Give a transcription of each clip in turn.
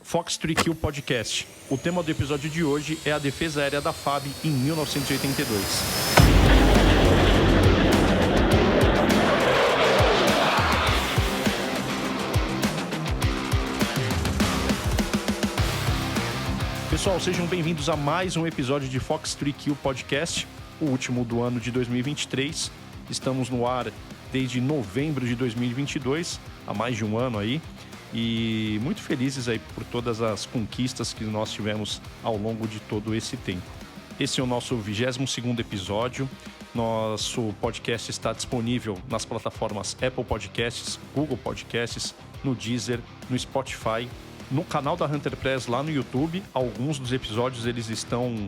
Fox 3Q Podcast. O tema do episódio de hoje é a defesa aérea da FAB em 1982. Pessoal, sejam bem-vindos a mais um episódio de Fox 3Q Podcast, o último do ano de 2023. Estamos no ar desde novembro de 2022, há mais de um ano aí. E muito felizes aí por todas as conquistas que nós tivemos ao longo de todo esse tempo. Esse é o nosso 22º episódio. Nosso podcast está disponível nas plataformas Apple Podcasts, Google Podcasts, no Deezer, no Spotify, no canal da Hunter Press lá no YouTube. Alguns dos episódios eles estão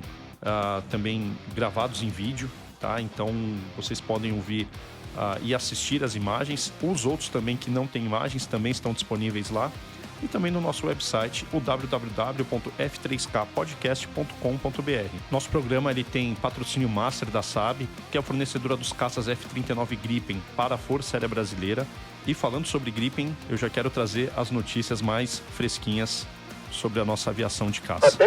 também gravados em vídeo, tá? Então vocês podem ouvir e assistir as imagens. Os outros também que não têm imagens também estão disponíveis lá. E também no nosso website, o www.f3kpodcast.com.br. Nosso programa ele tem patrocínio master da SAB, que é a fornecedora dos caças F-39 Gripen para a Força Aérea Brasileira. E falando sobre Gripen, eu já quero trazer as notícias mais fresquinhas sobre a nossa aviação de caça.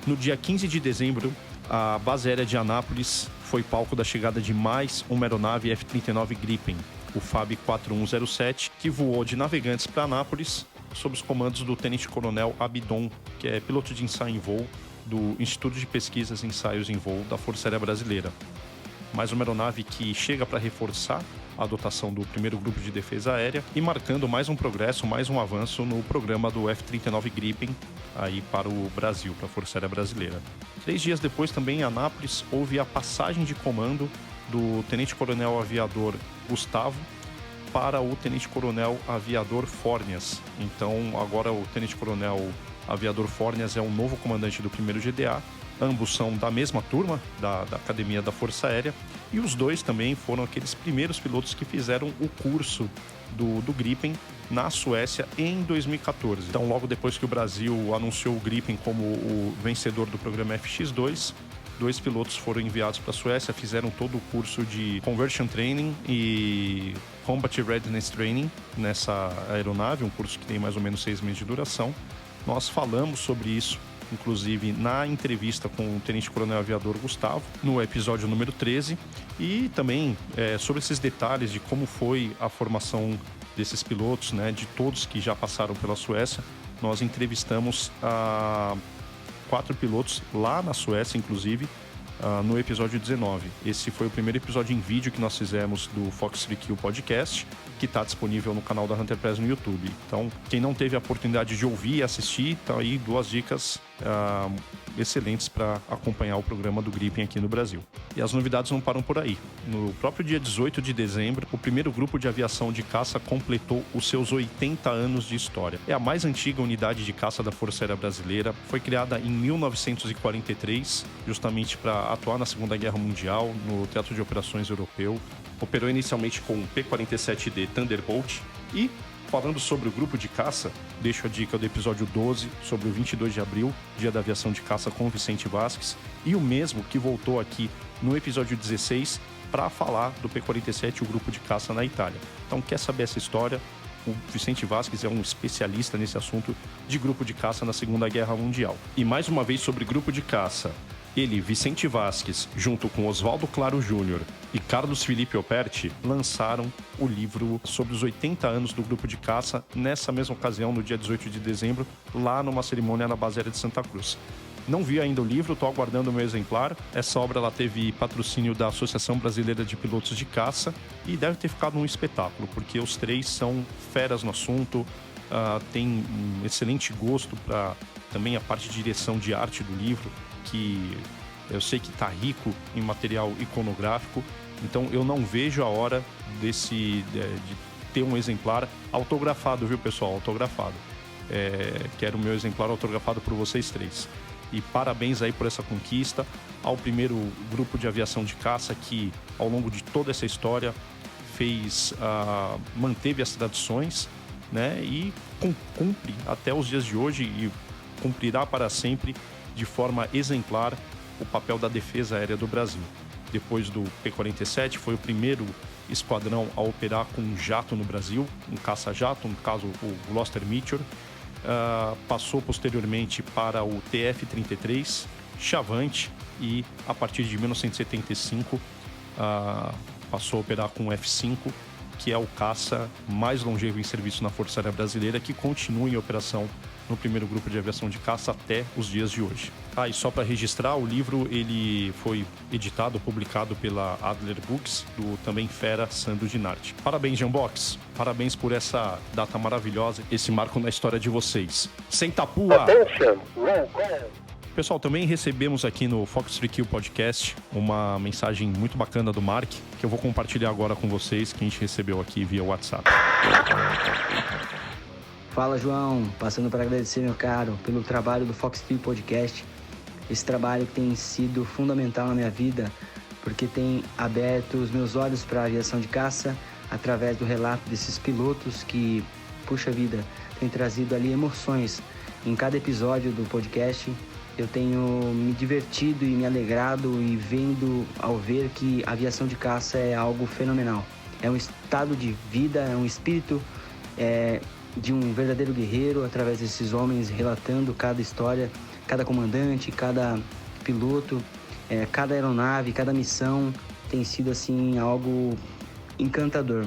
No dia 15 de dezembro, a base aérea de Anápolis foi palco da chegada de mais uma aeronave F-39 Gripen, o FAB 4107, que voou de Navegantes para Anápolis sob os comandos do tenente-coronel Abidon, que é piloto de ensaio em voo do Instituto de Pesquisas e Ensaios em Voo da Força Aérea Brasileira. Mais uma aeronave que chega para reforçar a dotação do primeiro grupo de defesa aérea e marcando mais um progresso, mais um avanço no programa do F-39 Gripen aí para o Brasil, para a Força Aérea Brasileira. 3 dias depois, também em Anápolis, houve a passagem de comando do tenente-coronel aviador Gustavo para o tenente-coronel aviador Fórneas. Então, agora o tenente-coronel aviador Fórneas é o novo comandante do 1º GDA. Ambos são da mesma turma da Academia da Força Aérea. E os dois também foram aqueles primeiros pilotos que fizeram o curso do Gripen na Suécia em 2014. Então, logo depois que o Brasil anunciou o Gripen como o vencedor do programa FX2, 2 pilotos foram enviados para a Suécia, fizeram todo o curso de Conversion Training e Combat Readiness Training nessa aeronave, um curso que tem mais ou menos 6 meses de duração. Nós falamos sobre isso, inclusive na entrevista com o tenente-coronel aviador Gustavo, no episódio número 13, e também sobre esses detalhes de como foi a formação desses pilotos, né, de todos que já passaram pela Suécia. Nós entrevistamos 4 pilotos lá na Suécia, inclusive, no episódio 19. Esse foi o primeiro episódio em vídeo que nós fizemos do Fox 3Q Podcast, que está disponível no canal da Hunter Press no YouTube. Então, quem não teve a oportunidade de ouvir e assistir, tá aí 2 dicas excelentes para acompanhar o programa do Gripen aqui no Brasil. E as novidades não param por aí. No próprio dia 18 de dezembro, o primeiro grupo de aviação de caça completou os seus 80 anos de história. É a mais antiga unidade de caça da Força Aérea Brasileira. Foi criada em 1943, justamente para atuar na Segunda Guerra Mundial, no Teatro de Operações Europeu. Operou inicialmente com o P-47D Thunderbolt. E, falando sobre o grupo de caça, deixo a dica do episódio 12, sobre o 22 de abril, Dia da Aviação de Caça com Vicente Vasques, e o mesmo que voltou aqui no episódio 16 para falar do P-47 e o grupo de caça na Itália. Então, quer saber essa história? O Vicente Vasques é um especialista nesse assunto de grupo de caça na Segunda Guerra Mundial. E mais uma vez sobre grupo de caça. Ele, Vicente Vasques, junto com Oswaldo Claro Júnior e Carlos Felipe Operti, lançaram o livro sobre os 80 anos do grupo de caça, nessa mesma ocasião, no dia 18 de dezembro, lá numa cerimônia na base aérea de Santa Cruz. Não vi ainda o livro, estou aguardando o meu exemplar. Essa obra ela teve patrocínio da Associação Brasileira de Pilotos de Caça e deve ter ficado um espetáculo, porque os 3 são feras no assunto, tem um excelente gosto para também a parte de direção de arte do livro, que eu sei que está rico em material iconográfico, então eu não vejo a hora de ter um exemplar autografado, viu, pessoal? Autografado. Quero o meu exemplar autografado por vocês 3. E parabéns aí por essa conquista ao primeiro grupo de aviação de caça que, ao longo de toda essa história, manteve as tradições, né? E cumpre até os dias de hoje e cumprirá para sempre de forma exemplar o papel da defesa aérea do Brasil. Depois do P-47, foi o primeiro esquadrão a operar com um jato no Brasil, um caça-jato, no caso o Gloster Meteor, passou posteriormente para o TF-33, Chavante e, a partir de 1975, passou a operar com o F-5, que é o caça mais longevo em serviço na Força Aérea Brasileira, que continua em operação no primeiro grupo de aviação de caça até os dias de hoje. E só para registrar, o livro ele foi editado, publicado pela Adler Books, do também fera Sandro Dinardi. Parabéns, Jambox. Parabéns por essa data maravilhosa, esse marco na história de vocês. Sem tapua! Pessoal, também recebemos aqui no Fox 3Q Podcast uma mensagem muito bacana do Mark, que eu vou compartilhar agora com vocês, que a gente recebeu aqui via WhatsApp. Fala, João. Passando para agradecer, meu caro, pelo trabalho do Fox 3Q Podcast. Esse trabalho que tem sido fundamental na minha vida, porque tem aberto os meus olhos para a aviação de caça através do relato desses pilotos que, puxa vida, tem trazido ali emoções em cada episódio do podcast. Eu tenho me divertido e me alegrado e vendo ao ver que a aviação de caça é algo fenomenal. É um estado de vida, é um espírito de um verdadeiro guerreiro através desses homens relatando cada história, cada comandante, cada piloto, cada aeronave, cada missão tem sido assim algo encantador.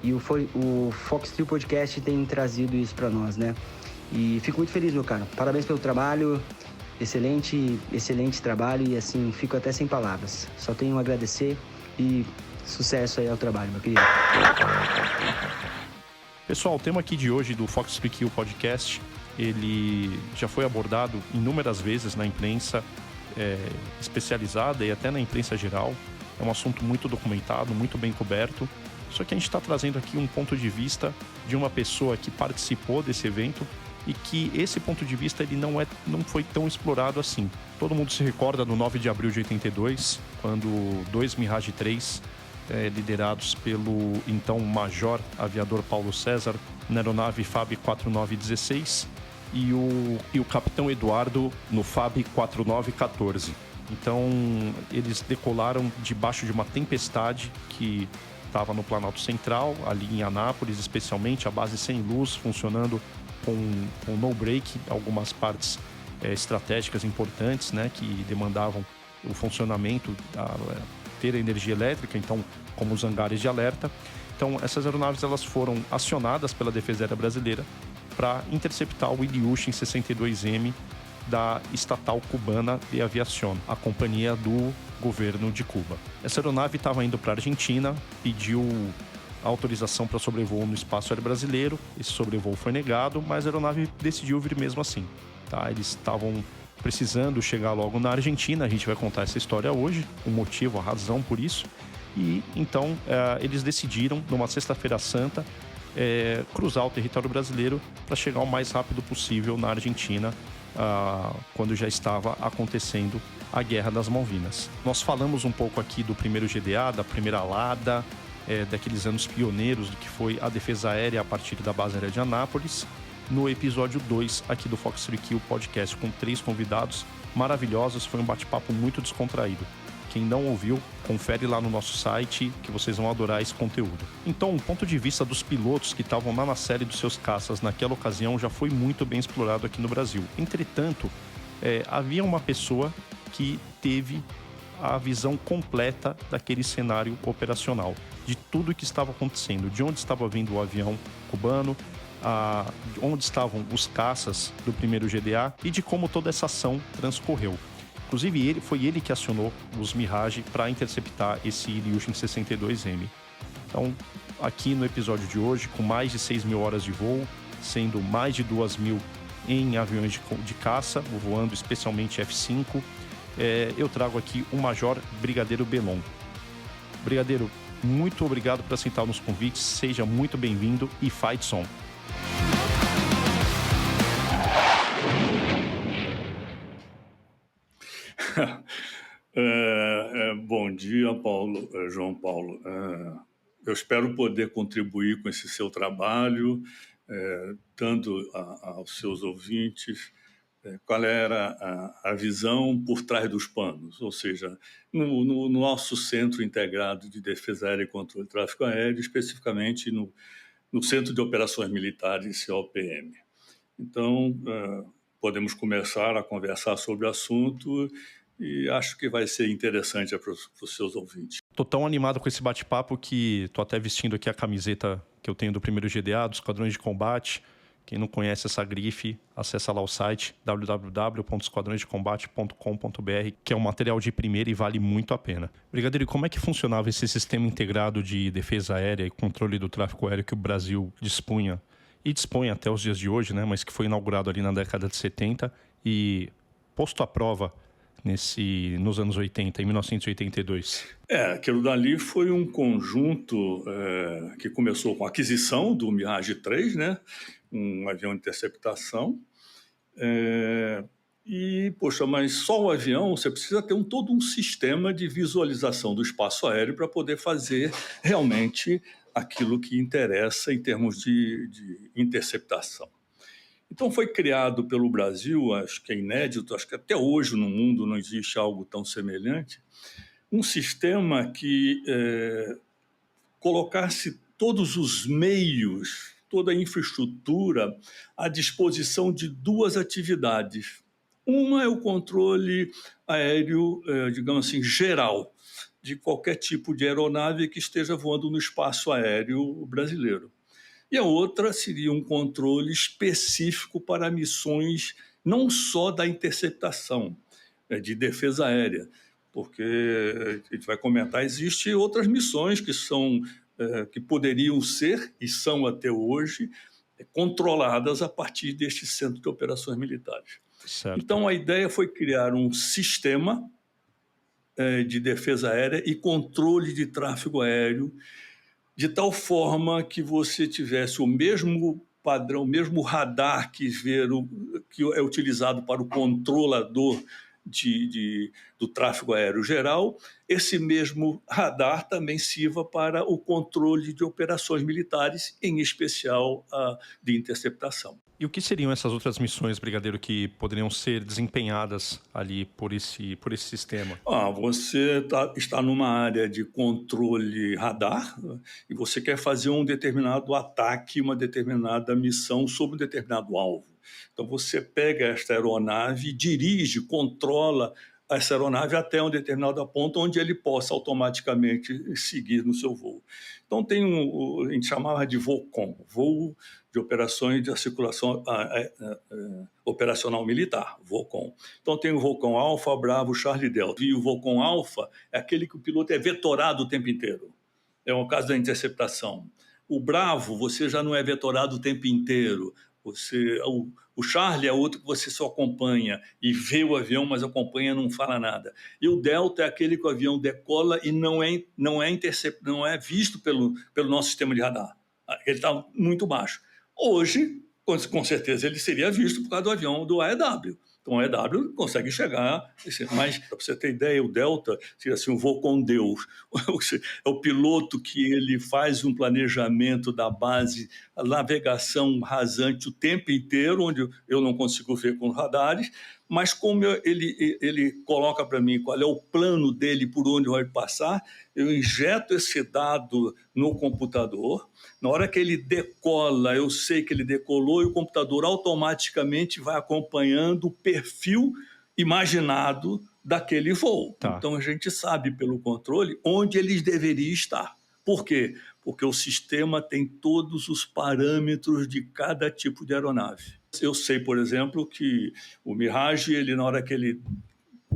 E o Fox 3 Podcast tem trazido isso para nós, né? E fico muito feliz, meu caro. Parabéns pelo trabalho. Excelente trabalho e assim, fico até sem palavras. Só tenho a agradecer e sucesso aí ao trabalho, meu querido. Pessoal, o tema aqui de hoje do Fox 3Q Podcast, ele já foi abordado inúmeras vezes na imprensa especializada e até na imprensa geral. É um assunto muito documentado, muito bem coberto. Só que a gente está trazendo aqui um ponto de vista de uma pessoa que participou desse evento e que esse ponto de vista ele não foi tão explorado assim. Todo mundo se recorda do 9 de abril de 82, quando 2 Mirage 3, liderados pelo então major aviador Paulo César, na aeronave FAB 4916, e o capitão Eduardo no FAB 4914. Então, eles decolaram debaixo de uma tempestade que estava no Planalto Central, ali em Anápolis, especialmente, a base sem luz, funcionando com no break, algumas partes estratégicas importantes, né, que demandavam o funcionamento, ter energia elétrica, então, como os hangares de alerta. Então, essas aeronaves elas foram acionadas pela Defesa Aérea Brasileira para interceptar o Ilyushin 62M da estatal cubana de Aviación, a companhia do governo de Cuba. Essa aeronave estava indo para a Argentina, pediu autorização para sobrevoo no espaço aéreo brasileiro. Esse sobrevoo foi negado, mas a aeronave decidiu vir mesmo assim. Tá? Eles estavam precisando chegar logo na Argentina. A gente vai contar essa história hoje, o motivo, a razão por isso. E então eles decidiram, numa sexta-feira santa, cruzar o território brasileiro para chegar o mais rápido possível na Argentina, quando já estava acontecendo a Guerra das Malvinas. Nós falamos um pouco aqui do primeiro GDA, da primeira alada, daqueles anos pioneiros do que foi a defesa aérea a partir da base aérea de Anápolis, no episódio 2 aqui do Fox 3Q Podcast, com 3 convidados maravilhosos. Foi um bate-papo muito descontraído. Quem não ouviu, confere lá no nosso site, que vocês vão adorar esse conteúdo. Então, o ponto de vista dos pilotos que estavam lá na série dos seus caças naquela ocasião já foi muito bem explorado aqui no Brasil. Entretanto, havia uma pessoa que teve a visão completa daquele cenário operacional, de tudo que estava acontecendo, de onde estava vindo o avião cubano, onde estavam os caças do primeiro GDA e de como toda essa ação transcorreu. Inclusive, foi ele que acionou os Mirage para interceptar esse Ilyushin 62M. Então, aqui no episódio de hoje, com mais de 6 mil horas de voo, sendo mais de 2 mil em aviões de caça, voando especialmente F-5, eu trago aqui o Major Brigadeiro Belon. Brigadeiro, muito obrigado por aceitar nos convites, seja muito bem-vindo e fight on! Bom dia, João Paulo. Eu espero poder contribuir com esse seu trabalho, dando aos seus ouvintes qual era a visão por trás dos panos, ou seja, no nosso Centro Integrado de Defesa Aérea e Controle de Tráfego Aéreo, especificamente no Centro de Operações Militares, COPM. Então, podemos começar a conversar sobre o assunto e acho que vai ser interessante para os seus ouvintes. Tô tão animado com esse bate-papo que tô até vestindo aqui a camiseta que eu tenho do primeiro GDA, dos Esquadrões de Combate. Quem não conhece essa grife, acessa lá o site www.esquadrõesdecombate.com.br, que é um material de primeira e vale muito a pena. Brigadeiro, e como é que funcionava esse sistema integrado de defesa aérea e controle do tráfego aéreo que o Brasil dispunha e dispõe até os dias de hoje, né? Mas que foi inaugurado ali na década de 70 e posto à prova nos anos 80, em 1982? Aquilo dali foi um conjunto que começou com a aquisição do Mirage 3, né? Um avião de interceptação. Mas só o avião, você precisa ter todo um sistema de visualização do espaço aéreo para poder fazer realmente aquilo que interessa em termos de interceptação. Então foi criado pelo Brasil, acho que é inédito, acho que até hoje no mundo não existe algo tão semelhante, um sistema que colocasse todos os meios, toda a infraestrutura à disposição de duas atividades. Uma é o controle aéreo, digamos assim, geral, de qualquer tipo de aeronave que esteja voando no espaço aéreo brasileiro. E a outra seria um controle específico para missões não só da interceptação, de defesa aérea, porque a gente vai comentar, existem outras missões que poderiam ser e são até hoje controladas a partir deste Centro de Operações Militares. Certo. Então a ideia foi criar um sistema de defesa aérea e controle de tráfego aéreo de tal forma que você tivesse o mesmo padrão, o mesmo radar que é utilizado para o controlador do tráfego aéreo geral, esse mesmo radar também sirva para o controle de operações militares, em especial a de interceptação. E o que seriam essas outras missões, Brigadeiro, que poderiam ser desempenhadas ali por esse sistema? Você está numa área de controle radar e você quer fazer um determinado ataque, uma determinada missão sobre um determinado alvo. Então você pega esta aeronave, dirige, controla essa aeronave até um determinado ponto onde ele possa automaticamente seguir no seu voo. Então tem a gente chamava de VOCOM, Voo de Operações de Circulação Operacional Militar, VOCOM. Então tem o VOCOM Alfa, Bravo, Charlie Delta. E o VOCOM Alfa é aquele que o piloto é vetorado o tempo inteiro. É o caso da interceptação. O Bravo, você já não é vetorado o tempo inteiro. O Charlie é outro que você só acompanha e vê o avião, mas acompanha e não fala nada. E o Delta é aquele que o avião decola e não é visto pelo nosso sistema de radar. Ele está muito baixo. Hoje, com certeza, ele seria visto por causa do avião do AEW. Então, o AEW consegue chegar, mas, para você ter ideia, o Delta seria assim, um voo com Deus. É o piloto que ele faz um planejamento da base, a navegação rasante o tempo inteiro, onde eu não consigo ver com radares, mas como ele coloca para mim qual é o plano dele, por onde vai passar, eu injeto esse dado no computador. Na hora que ele decola, eu sei que ele decolou e o computador automaticamente vai acompanhando o perfil imaginado daquele voo. Tá. Então a gente sabe pelo controle onde eles deveriam estar. Por quê? Porque o sistema tem todos os parâmetros de cada tipo de aeronave. Eu sei, por exemplo, que o Mirage, na hora que ele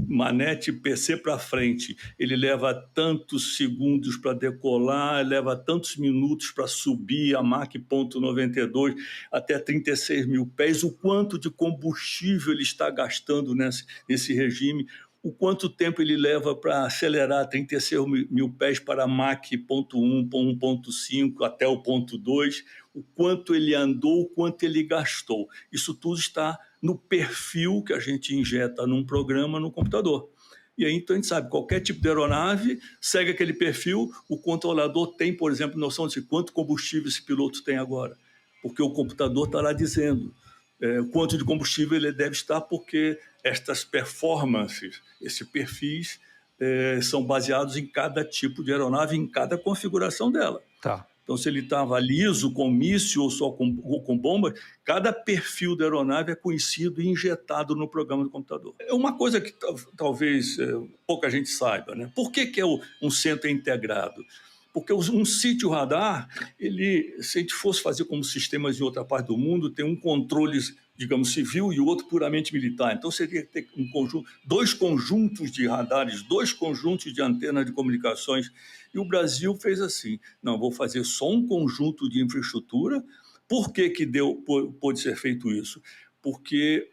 manete PC para frente, ele leva tantos segundos para decolar, leva tantos minutos para subir a Mach 92 até 36 mil pés, o quanto de combustível ele está gastando nesse regime, o quanto tempo ele leva para acelerar 36 mil pés para Mach 1.1, 1.5 até o ponto 2, o quanto ele andou, o quanto ele gastou. Isso tudo está no perfil que a gente injeta num programa no computador. E aí, então, a gente sabe, qualquer tipo de aeronave segue aquele perfil, o controlador tem, por exemplo, noção de quanto combustível esse piloto tem agora, porque o computador está lá dizendo quanto de combustível ele deve estar, porque estas performances, esses perfis, são baseados em cada tipo de aeronave, em cada configuração dela. Tá. Então, se ele estava liso, com míssil ou com bomba, cada perfil da aeronave é conhecido e injetado no programa do computador. É uma coisa que talvez pouca gente saiba, né? Por que um centro integrado? Porque um sítio radar, se a gente fosse fazer como sistemas em outra parte do mundo, tem um controle, digamos, civil e o outro puramente militar. Então, seria ter dois conjuntos de radares, dois conjuntos de antenas de comunicações. E o Brasil fez assim: não, vou fazer só um conjunto de infraestrutura. Por que pôde ser feito isso? Porque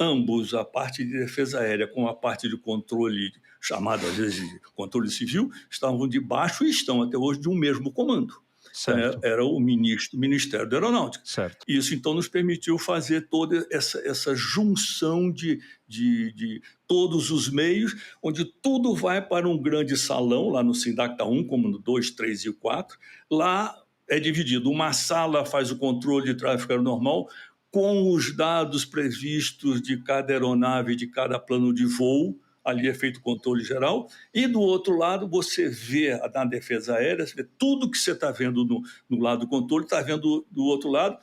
ambos, a parte de defesa aérea com a parte de controle, chamado às vezes de controle civil, estavam debaixo e estão até hoje de um mesmo comando. Certo. Era o Ministério da Aeronáutica. Certo. Isso, então, nos permitiu fazer toda essa junção de todos os meios, onde tudo vai para um grande salão, lá no Sindacta 1, como no 2, 3 e 4. Lá é dividido. Uma sala faz o controle de tráfego aeronormal, com os dados previstos de cada aeronave, de cada plano de voo. Ali é feito o controle geral, e do outro lado você vê na defesa aérea, você vê tudo que você está vendo no lado do controle, está vendo do outro lado,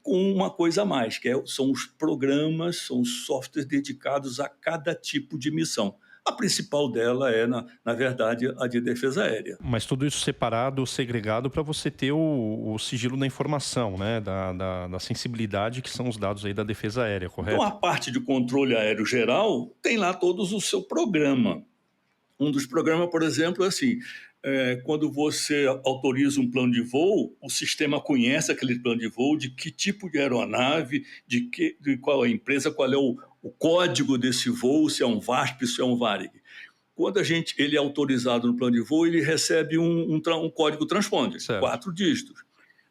com uma coisa a mais, são os programas, são os softwares dedicados a cada tipo de missão. A principal dela é, na verdade, a de defesa aérea. Mas tudo isso separado, segregado, para você ter o sigilo da informação, né? Da sensibilidade que são os dados aí da defesa aérea, correto? Então, a parte de controle aéreo geral tem lá todos o seu programa. Um dos programas, por exemplo, é assim: quando você autoriza um plano de voo, o sistema conhece aquele plano de voo, de que tipo de aeronave, de qual é a empresa, qual é o código desse voo, se é um VASP, se é um Varig. Quando ele é autorizado no plano de voo, ele recebe um código transponder, Certo. 4 dígitos.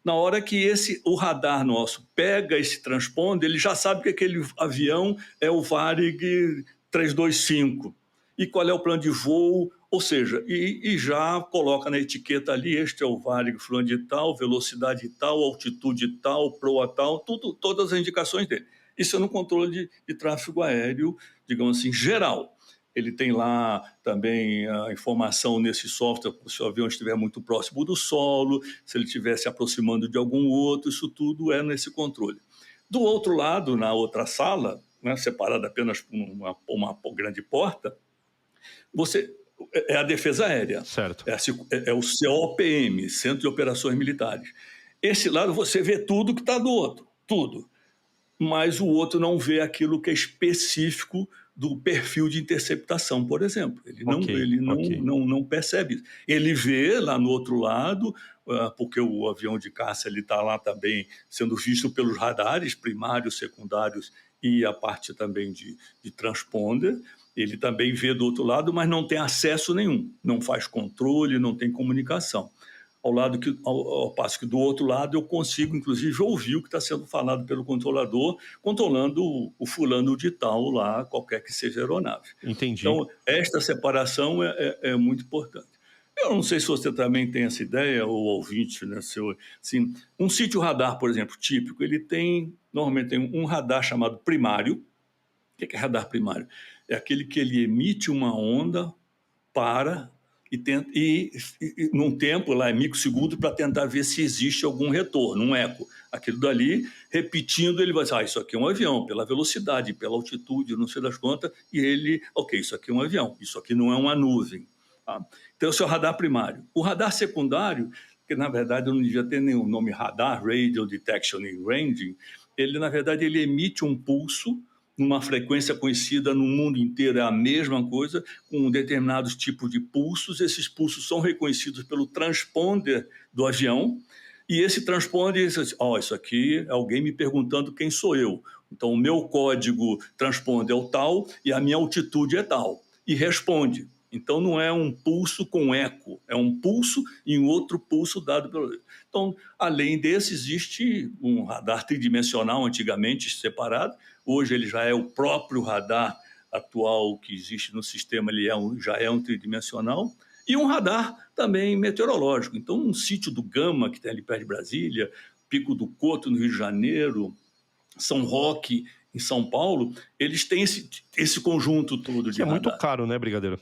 Na hora que o radar nosso pega esse transponder, ele já sabe que aquele avião é o Varig 325. E qual é o plano de voo, ou seja, e já coloca na etiqueta ali: este é o Varig fulano de tal, velocidade tal, altitude tal, proa tal, todas as indicações dele. Isso é no controle de tráfego aéreo, digamos assim, geral. Ele tem lá também a informação nesse software, se o avião estiver muito próximo do solo, se ele estiver se aproximando de algum outro, isso tudo é nesse controle. Do outro lado, na outra sala, né, separada apenas por uma grande porta, é a defesa aérea. Certo. É o COPM, Centro de Operações Militares. Esse lado você vê tudo que está do outro, tudo. Mas o outro não vê aquilo que é específico do perfil de interceptação, por exemplo. Ele não percebe isso. Ele vê lá no outro lado, porque o avião de caça está lá também sendo visto pelos radares primários, secundários e a parte também de transponder. Ele também vê do outro lado, mas não tem acesso nenhum, não faz controle, não tem comunicação. Ao passo que do outro lado eu consigo, inclusive, ouvir o que está sendo falado pelo controlador, controlando o fulano de tal lá, qualquer que seja a aeronave. Entendi. Então, esta separação é muito importante. Eu não sei se você também tem essa ideia, ou ouvinte, né? Assim, um sítio radar, por exemplo, típico, ele normalmente tem um radar chamado primário. O que é radar primário? É aquele que ele emite uma onda e num tempo lá, microsegundo, para tentar ver se existe algum retorno, um eco. Aquilo dali, repetindo, ele vai dizer: isso aqui é um avião, pela velocidade, pela altitude, não sei das quantas, e ele, isso aqui é um avião, isso aqui não é uma nuvem. Tá? Então, esse é o radar primário. O radar secundário, que na verdade eu não devia ter nenhum nome radar, Radio Detection and Ranging, ele na verdade ele emite um pulso numa frequência conhecida no mundo inteiro, é a mesma coisa, com determinados tipos de pulsos. Esses pulsos são reconhecidos pelo transponder do avião, e esse transponder diz assim: isso aqui é alguém me perguntando quem sou eu. Então, o meu código transponder é o tal e a minha altitude é tal. E responde. Então, não é um pulso com eco, é um pulso e um outro pulso dado pelo... Então, além desse, existe um radar tridimensional, antigamente separado. Hoje ele já é o próprio radar atual que existe no sistema, ele já é um tridimensional. E um radar também meteorológico. Então, um sítio do Gama, que tem ali perto de Brasília, Pico do Couto, no Rio de Janeiro, São Roque, em São Paulo, eles têm esse conjunto todo de radar. É muito caro, né, Brigadeiro?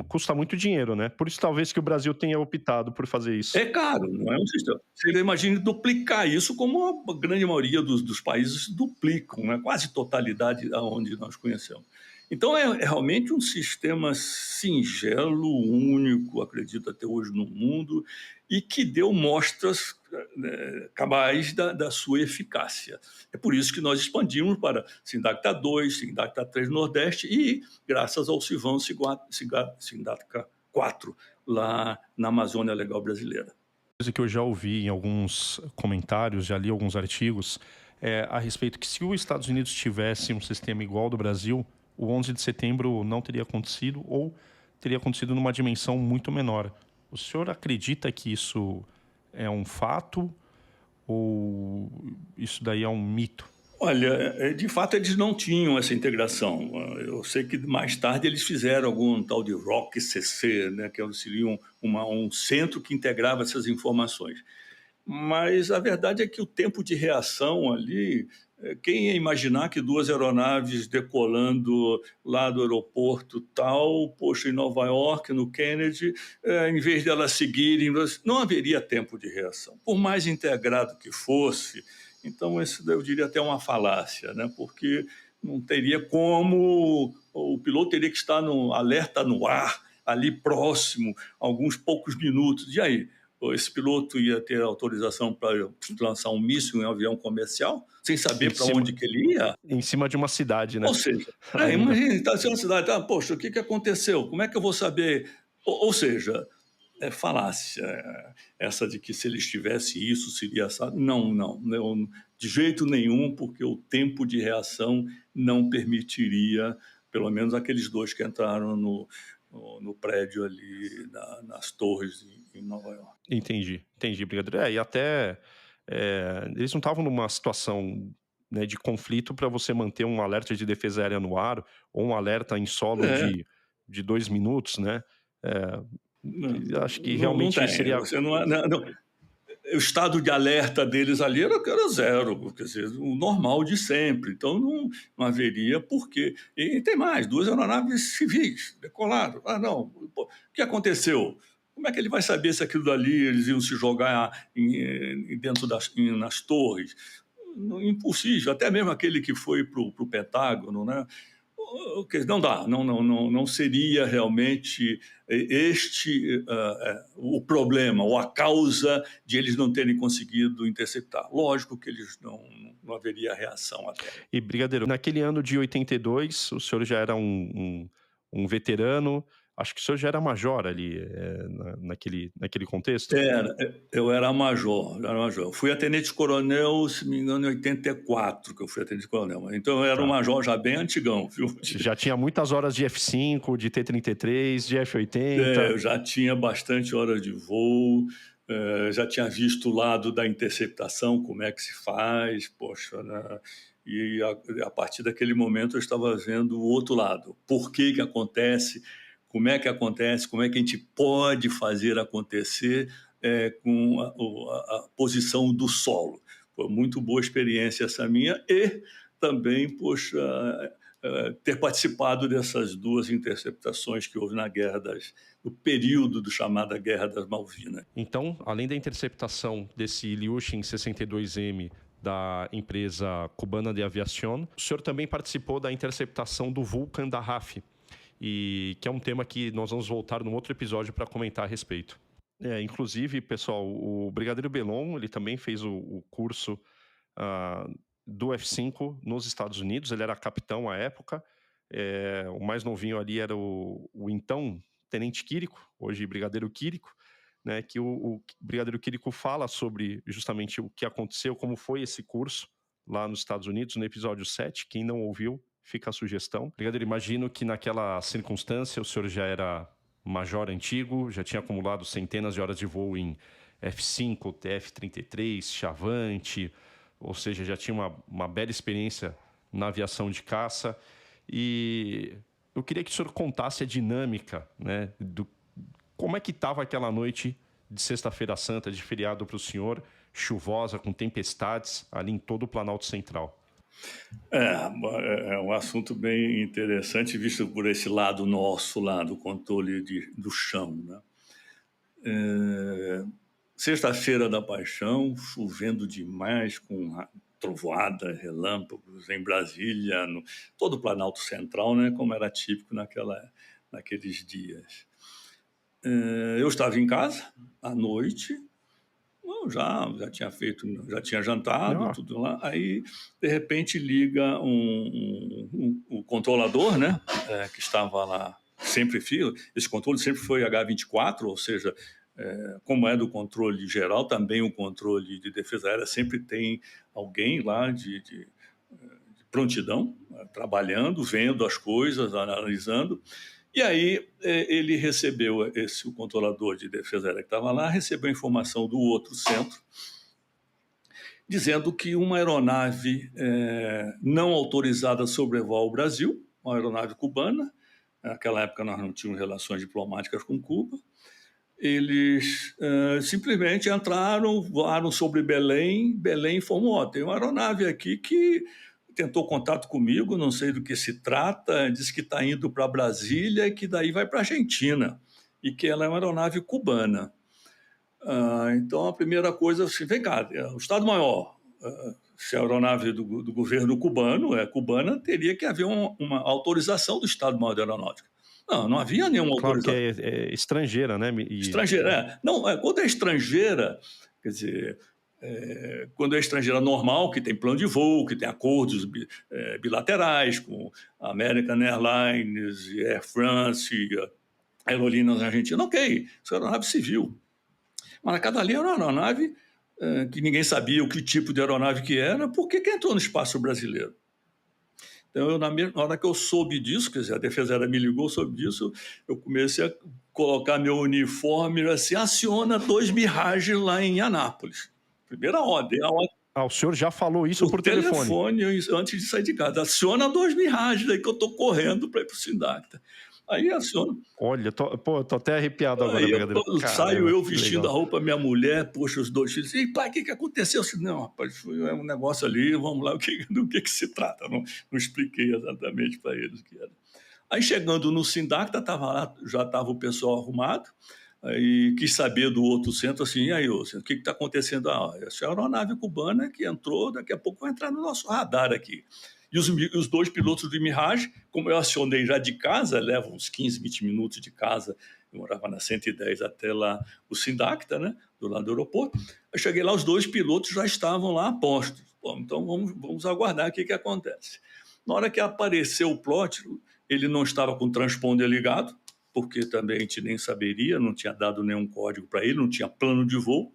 custa muito dinheiro, né? Por isso talvez que o Brasil tenha optado por fazer isso. É caro, não é um sistema. Você imagine duplicar isso como a grande maioria dos países duplicam, né? Quase totalidade aonde nós conhecemos. Então é realmente um sistema singelo, único, acredito até hoje no mundo, e que deu mostras cabais da sua eficácia. É por isso que nós expandimos para Sindacta 2, Sindacta 3 Nordeste e, graças ao Civão, Sindacta 4, lá na Amazônia Legal Brasileira. Coisa que eu já ouvi em alguns comentários, já li alguns artigos, a respeito que se os Estados Unidos tivesse um sistema igual ao do Brasil, o 11 de setembro não teria acontecido ou teria acontecido numa dimensão muito menor. O senhor acredita que isso é um fato ou isso daí é um mito? Olha, de fato eles não tinham essa integração. Eu sei que mais tarde eles fizeram algum tal de ROC CC, né, que seria um centro que integrava essas informações. Mas a verdade é que o tempo de reação ali, quem ia imaginar que duas aeronaves decolando lá do aeroporto tal, poxa, em Nova York, no Kennedy, em vez de elas seguirem, não haveria tempo de reação. Por mais integrado que fosse, então isso eu diria até uma falácia, né? Porque não teria como, o piloto teria que estar no alerta no ar, ali próximo, alguns poucos minutos. E aí? Esse piloto ia ter autorização para lançar um míssil em um avião comercial, sem saber para onde que ele ia? Em cima de uma cidade, né? Ou seja, Ainda. imagina, está sendo uma cidade, poxa, o que aconteceu? Como é que eu vou saber? Ou seja, é falácia essa de que se ele tivesse isso, seria assado. Não, de jeito nenhum, porque o tempo de reação não permitiria, pelo menos aqueles dois que entraram no prédio ali, nas torres em Nova York. Entendi, brigadeiro. E até eles não estavam numa situação, né, de conflito para você manter um alerta de defesa aérea no ar ou um alerta em solo de 2 minutos, né? Acho que Não realmente tem. seria... Você não, o estado de alerta deles ali era zero, quer dizer, o normal de sempre. Então não haveria porquê. E tem mais, duas aeronaves civis decolaram. Não, o que aconteceu? Como é que ele vai saber se aquilo dali eles iam se jogar dentro nas torres? Impossível. Até mesmo aquele que foi para o Pentágono, né? Não dá, não seria realmente o problema ou a causa de eles não terem conseguido interceptar. Lógico que eles não haveria reação até. E, brigadeiro, naquele ano de 82, o senhor já era um veterano, acho que o senhor já era major ali naquele contexto? Eu era major. Fui a tenente-coronel, se me engano, em 84, que eu fui a tenente-coronel. Então eu era um major já bem antigão, viu? Já tinha muitas horas de F5, de T-33, de F-80. Eu já tinha bastante horas de voo, já tinha visto o lado da interceptação, como é que se faz, poxa, né? E a partir daquele momento eu estava vendo o outro lado. Por que acontece? Como é que acontece? Como é que a gente pode fazer acontecer com a posição do solo? Foi muito boa experiência essa minha e também, poxa, ter participado dessas duas interceptações que houve no período do chamada Guerra das Malvinas. Então, além da interceptação desse Ilyushin 62M da empresa cubana de aviação, o senhor também participou da interceptação do Vulcan da RAF, e que é um tema que nós vamos voltar num outro episódio para comentar a respeito. Inclusive, pessoal, o Brigadeiro Belon, ele também fez o curso do F5 nos Estados Unidos. Ele era capitão à época. O mais novinho ali era o então Tenente Quirico, hoje Brigadeiro Quirico, né, que o Brigadeiro Quirico fala sobre justamente o que aconteceu, como foi esse curso lá nos Estados Unidos, no episódio 7. Quem não ouviu, fica a sugestão. Brigadeiro, imagino que naquela circunstância o senhor já era major antigo, já tinha acumulado centenas de horas de voo em F5, TF-33, Chavante, ou seja, já tinha uma bela experiência na aviação de caça. E eu queria que o senhor contasse a dinâmica, né, como é que estava aquela noite de Sexta-feira Santa, de feriado para o senhor, chuvosa, com tempestades ali em todo o Planalto Central. É um assunto bem interessante, visto por esse lado nosso, lá do controle do chão, né? Sexta-feira da Paixão, chovendo demais, com trovoada, relâmpagos em Brasília, todo o Planalto Central, né, como era típico naqueles dias. Eu estava em casa à noite, já tinha jantado, Não, tudo lá. Aí, de repente, liga o controlador, né, que estava lá sempre fio. Esse controle sempre foi H24, ou seja, como é do controle geral, também o controle de defesa aérea sempre tem alguém lá de prontidão, trabalhando, vendo as coisas, analisando. E aí ele recebeu, o controlador de defesa aérea que estava lá, recebeu a informação do outro centro, dizendo que uma aeronave não autorizada sobrevoar o Brasil, uma aeronave cubana, naquela época nós não tínhamos relações diplomáticas com Cuba, eles simplesmente entraram, voaram sobre Belém, Belém informou, tem uma aeronave aqui que tentou contato comigo, não sei do que se trata, disse que está indo para Brasília e que daí vai para a Argentina, e que ela é uma aeronave cubana. Então, a primeira coisa, assim, vem cá, o Estado-Maior, se a aeronave do governo cubano é cubana, teria que haver uma autorização do Estado-Maior da Aeronáutica. Não havia nenhuma claro que autorização. é estrangeira, né? Estrangeira, Não, quando é estrangeira, quer dizer, quando é estrangeira normal, que tem plano de voo, que tem acordos bilaterais com a American Airlines, Air France, aerolíneas argentinas, ok, isso é aeronave civil. Mas a cada ali era uma aeronave que ninguém sabia o que tipo de aeronave que era, por que entrou no espaço brasileiro? Então, na hora que eu soube disso, quer dizer, a Defesa Aérea me ligou sobre disso, eu comecei a colocar meu uniforme, assim, aciona 2 Mirage lá em Anápolis. Primeira ordem. O senhor já falou isso por telefone? Antes de sair de casa. Aciona 2 Mirage, daí que eu estou correndo para ir para o Sindacta. Aí aciona. Olha, tô até arrepiado agora, brincadeira. Saio eu vestindo a roupa, minha mulher, puxa os 2 filhos. E pai, o que aconteceu? Eu disse, não, rapaz, foi um negócio ali, vamos lá, do que se trata? Não expliquei exatamente para eles o que era. Aí chegando no Sindacta, já estava o pessoal arrumado, aí quis saber do outro centro, assim, e aí, o que está acontecendo? Essa é a aeronave cubana que entrou, daqui a pouco vai entrar no nosso radar aqui. E os 2 pilotos do Mirage, como eu acionei já de casa, levam uns 15, 20 minutos de casa, eu morava na 110 até lá o Sindacta, né, do lado do aeroporto. Eu cheguei lá, os 2 pilotos já estavam lá a postos. Então vamos aguardar o que acontece. Na hora que apareceu o plot, ele não estava com o transponder ligado, porque também a gente nem saberia, não tinha dado nenhum código para ele, não tinha plano de voo.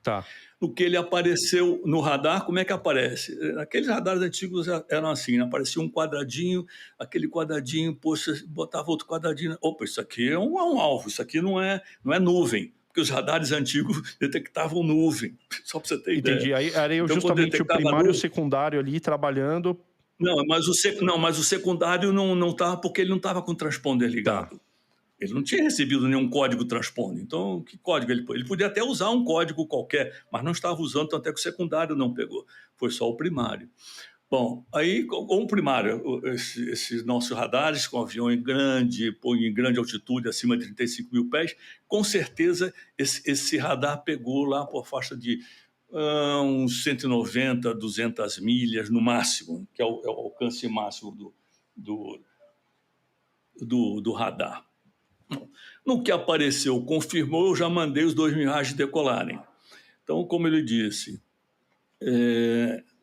Tá. No que ele apareceu no radar, como é que aparece? Aqueles radares antigos eram assim, né? Aparecia um quadradinho, aquele quadradinho, poxa, botava outro quadradinho. Opa, isso aqui é um alvo, isso aqui não é nuvem, porque os radares antigos detectavam nuvem, só para você ter ideia. Entendi, aí era então, justamente o primário e o secundário ali trabalhando. Não, mas o secundário não estava, porque ele não estava com o transponder ligado. Tá. Ele não tinha recebido nenhum código transponder. Então, que código ele pôs? Ele podia até usar um código qualquer, mas não estava usando, tanto é que o secundário não pegou. Foi só o primário. Bom, aí, com o primário, esses nossos radares com avião em grande altitude, acima de 35 mil pés, com certeza esse radar pegou lá por faixa de uns 190, 200 milhas no máximo, que é o alcance máximo do radar. No que apareceu, confirmou, eu já mandei os 2 Mirage decolarem. Então, como ele disse,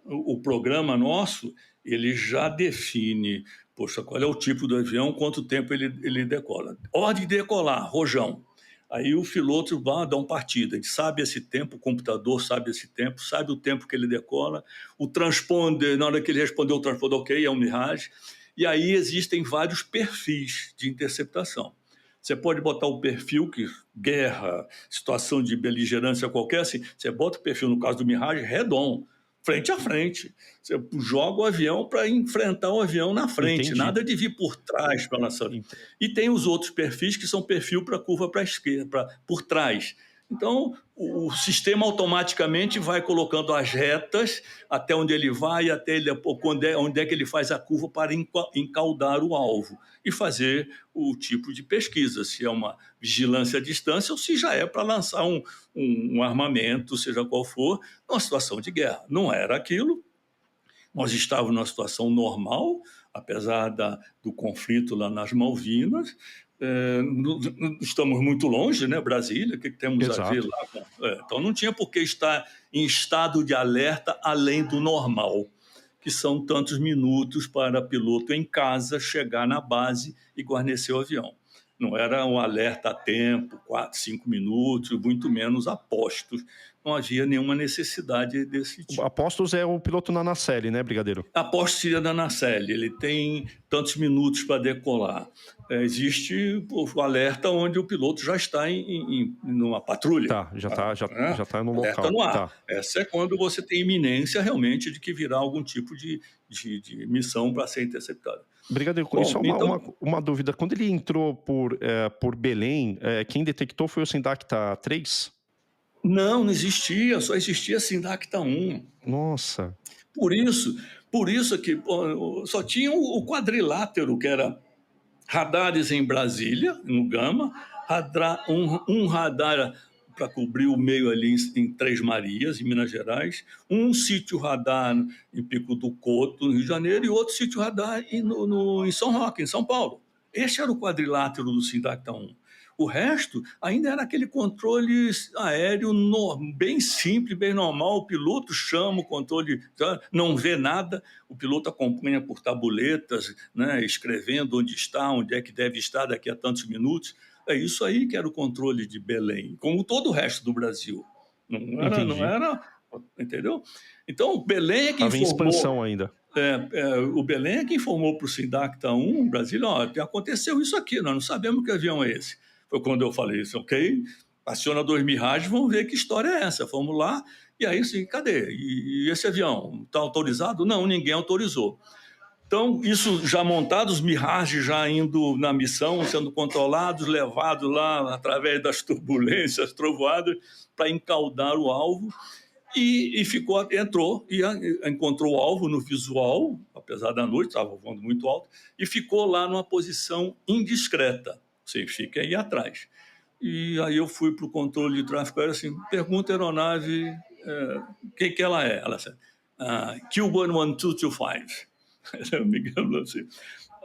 o programa nosso, ele já define, poxa, qual é o tipo do avião, quanto tempo ele decola. Ordem de decolar, rojão. Aí o piloto vai dar uma partida, a gente sabe esse tempo, o computador sabe esse tempo, sabe o tempo que ele decola, o transponder, na hora que ele respondeu o transponder, ok, é um Mirage. E aí existem vários perfis de interceptação. Você pode botar o perfil que guerra, situação de beligerância qualquer, assim, você bota o perfil, no caso do Mirage, redondo, frente a frente. Você joga o avião para enfrentar o avião na frente, Entendi. Nada de vir por trás para lançar. E tem os outros perfis que são perfil para curva para a esquerda, por trás. Então, o sistema automaticamente vai colocando as retas até onde ele vai, até onde é que ele faz a curva para encaudar o alvo e fazer o tipo de pesquisa, se é uma vigilância à distância ou se já é para lançar um armamento, seja qual for, numa situação de guerra. Não era aquilo. Nós estávamos numa situação normal, apesar do conflito lá nas Malvinas. Estamos muito longe, né? Brasília, o que temos a ver Exato. lá? Então não tinha por que estar em estado de alerta além do normal, que são tantos minutos para piloto em casa chegar na base e guarnecer o avião. Não era um alerta a tempo, 4, 5 minutos, muito menos a postos. Não havia nenhuma necessidade desse tipo. Apostos é o piloto na nacelle, né, Brigadeiro? A poste seria da nacelle, ele tem tantos minutos para decolar. Existe o alerta onde o piloto já está numa patrulha. Tá, já tá no alerta local. no ar. Tá. Essa é quando você tem iminência realmente de que virá algum tipo de missão para ser interceptada. Brigadeiro, Bom, isso é então, uma dúvida. Quando ele entrou por Belém, quem detectou foi o Sindacta 3? não existia, só existia Sindacta 1. Nossa. Por isso que só tinha o quadrilátero, que era radares em Brasília, no Gama, um radar para cobrir o meio ali em Três Marias, em Minas Gerais, um sítio radar em Pico do Couto, no Rio de Janeiro, e outro sítio radar em São Roque, em São Paulo. Este era o quadrilátero do Sindacta 1. O resto ainda era aquele controle aéreo bem simples, bem normal. O piloto chama o controle, não vê nada, o piloto acompanha por tabuletas, né, escrevendo onde é que deve estar daqui a tantos minutos. É isso aí que era o controle de Belém, como todo o resto do Brasil. Não Entendi. era, entendeu? Então, o Belém é que Tava em informou. expansão ainda. O Belém é que informou para o Sindacta 1, Brasília, aconteceu isso aqui, nós não sabemos que avião é esse. Foi quando eu falei isso, ok, aciona 2 Mirage, vamos ver que história é essa. Fomos lá, e aí assim, cadê? E esse avião está autorizado? Não, ninguém autorizou. Então, isso já montado, os Mirage já indo na missão, sendo controlados, levados lá através das turbulências, trovoadas, para encaudar o alvo. E entrou e encontrou o alvo no visual, apesar da noite, estava voando muito alto, e ficou lá numa posição indiscreta. Você fica aí atrás. E aí eu fui para o controle de tráfego aéreo assim, pergunta a aeronave quem que ela é. Ela disse, Q11225. Eu me engano assim.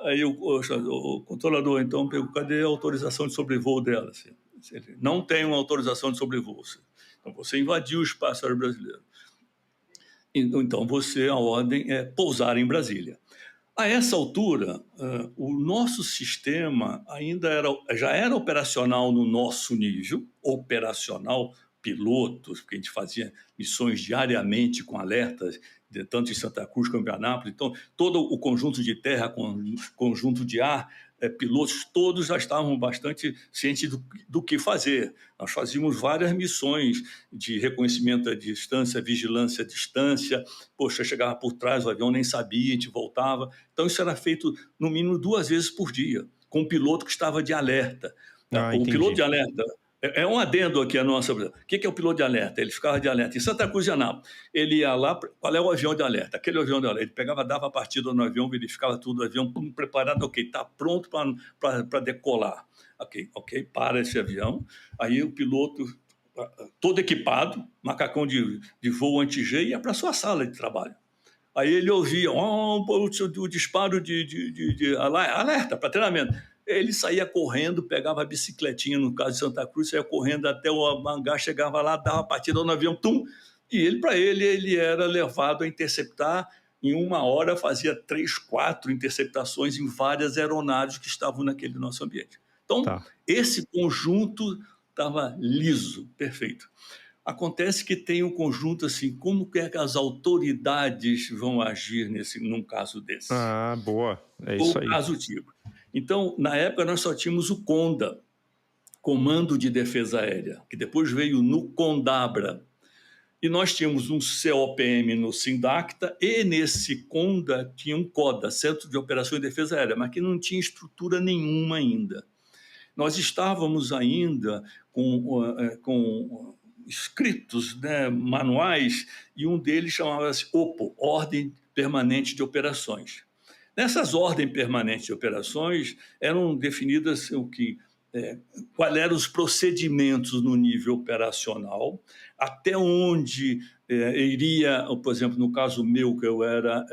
Aí o controlador então perguntou, cadê a autorização de sobrevoo dela? Assim, não tem uma autorização de sobrevoo. Então, você invadiu o espaço aéreo brasileiro. Então, a ordem é pousar em Brasília. A essa altura, o nosso sistema já era operacional no nosso nível, operacional, pilotos, porque a gente fazia missões diariamente com alertas, tanto em Santa Cruz como em Anápolis. Então, todo o conjunto de terra, conjunto de ar, pilotos, todos já estavam bastante cientes do que fazer. Nós fazíamos várias missões de reconhecimento à distância, vigilância à distância. Poxa, chegava por trás, o avião nem sabia, a gente voltava. Então, isso era feito no mínimo 2 vezes por dia, com um piloto que estava de alerta. O Entendi. piloto de alerta é um adendo aqui a nossa. O que é o piloto de alerta? Ele ficava de alerta em Santa Cruz de Anápolis. Ele ia lá, qual é o avião de alerta? Aquele avião de alerta. Ele pegava, dava a partida no avião, verificava tudo, o avião preparado, ok, está pronto para decolar. Ok, para esse avião. Aí o piloto, todo equipado, macacão de voo anti-G, ia para a sua sala de trabalho. Aí ele ouvia o disparo de alerta para treinamento. Ele saía correndo, pegava a bicicletinha, no caso de Santa Cruz, saía correndo até o hangar, chegava lá, dava partida no avião, e ele era levado a interceptar. Em 1 hora fazia 3, 4 interceptações em várias aeronaves que estavam naquele nosso ambiente. Então, esse conjunto estava liso, perfeito. Acontece que tem um conjunto assim, como que as autoridades vão agir num caso desse? Ah, boa. É isso aí. O caso tipo. Então, na época, nós só tínhamos o CONDA, Comando de Defesa Aérea, que depois veio no CONDABRA. E nós tínhamos um COPM no Sindacta, e nesse CONDA tinha um CODA, Centro de Operações de Defesa Aérea, mas que não tinha estrutura nenhuma ainda. nós estávamos ainda com escritos, né, manuais, e um deles chamava-se OPO, Ordem Permanente de Operações. Nessas ordens permanentes de operações eram definidas quais eram os procedimentos no nível operacional, até onde iria, por exemplo, no caso meu, que eu era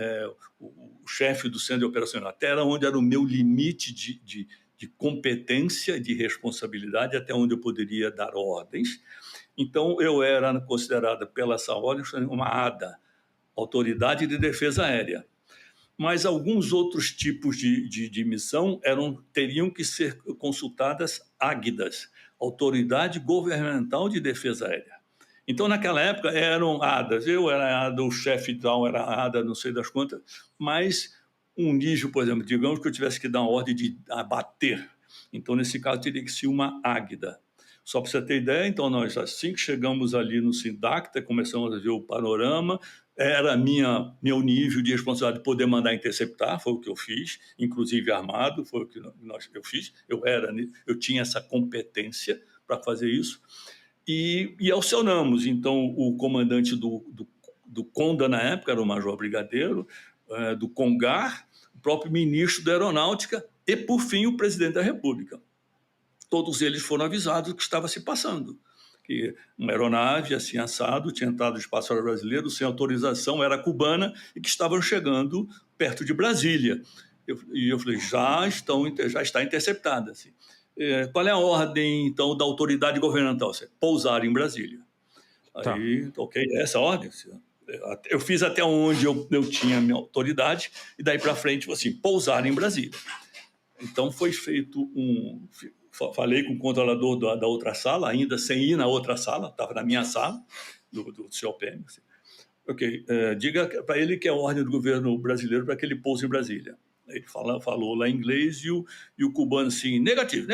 o chefe do centro de operacional, até onde era o meu limite de competência, de responsabilidade, até onde eu poderia dar ordens. Então, eu era considerada pela essa ordem uma ADA, Autoridade de Defesa Aérea. Mas alguns outros tipos de missão teriam que ser consultadas AGDAs, Autoridade Governamental de Defesa Aérea. Então, naquela época, eram ADAs. Eu era ADA, o chefe tal era ADA, não sei das quantas, mas um nível, por exemplo, digamos que eu tivesse que dar uma ordem de abater. Então, nesse caso, teria que ser uma AGDA. Só para você ter ideia, então, nós, assim que chegamos ali no SINDACTA, começamos a ver o panorama, era meu nível de responsabilidade de poder mandar interceptar, foi o que eu fiz, inclusive armado, foi o que eu fiz. Eu tinha essa competência para fazer isso. E acionamos, então, o comandante do CONDA na época, era o Major Brigadeiro, do CONGAR, o próprio ministro da Aeronáutica e, por fim, o presidente da República. Todos eles foram avisados do que estava se passando. Que uma aeronave assim assado tinha entrado no espaço aéreo brasileiro sem autorização, era cubana e que estavam chegando perto de Brasília. E eu falei, já está interceptada. Assim. Qual é a ordem, então, da autoridade governamental? Pousar em Brasília. Tá. Aí, ok, essa é a ordem. Eu fiz até onde eu tinha a minha autoridade e daí para frente, assim, pousar em Brasília. Então, foi feito falei com o controlador da outra sala, ainda sem ir na outra sala, estava na minha sala, do COPM. Assim. Ok, diga para ele que é a ordem do governo brasileiro para que ele pouse em Brasília. Ele falou lá em inglês e o cubano assim, negativo,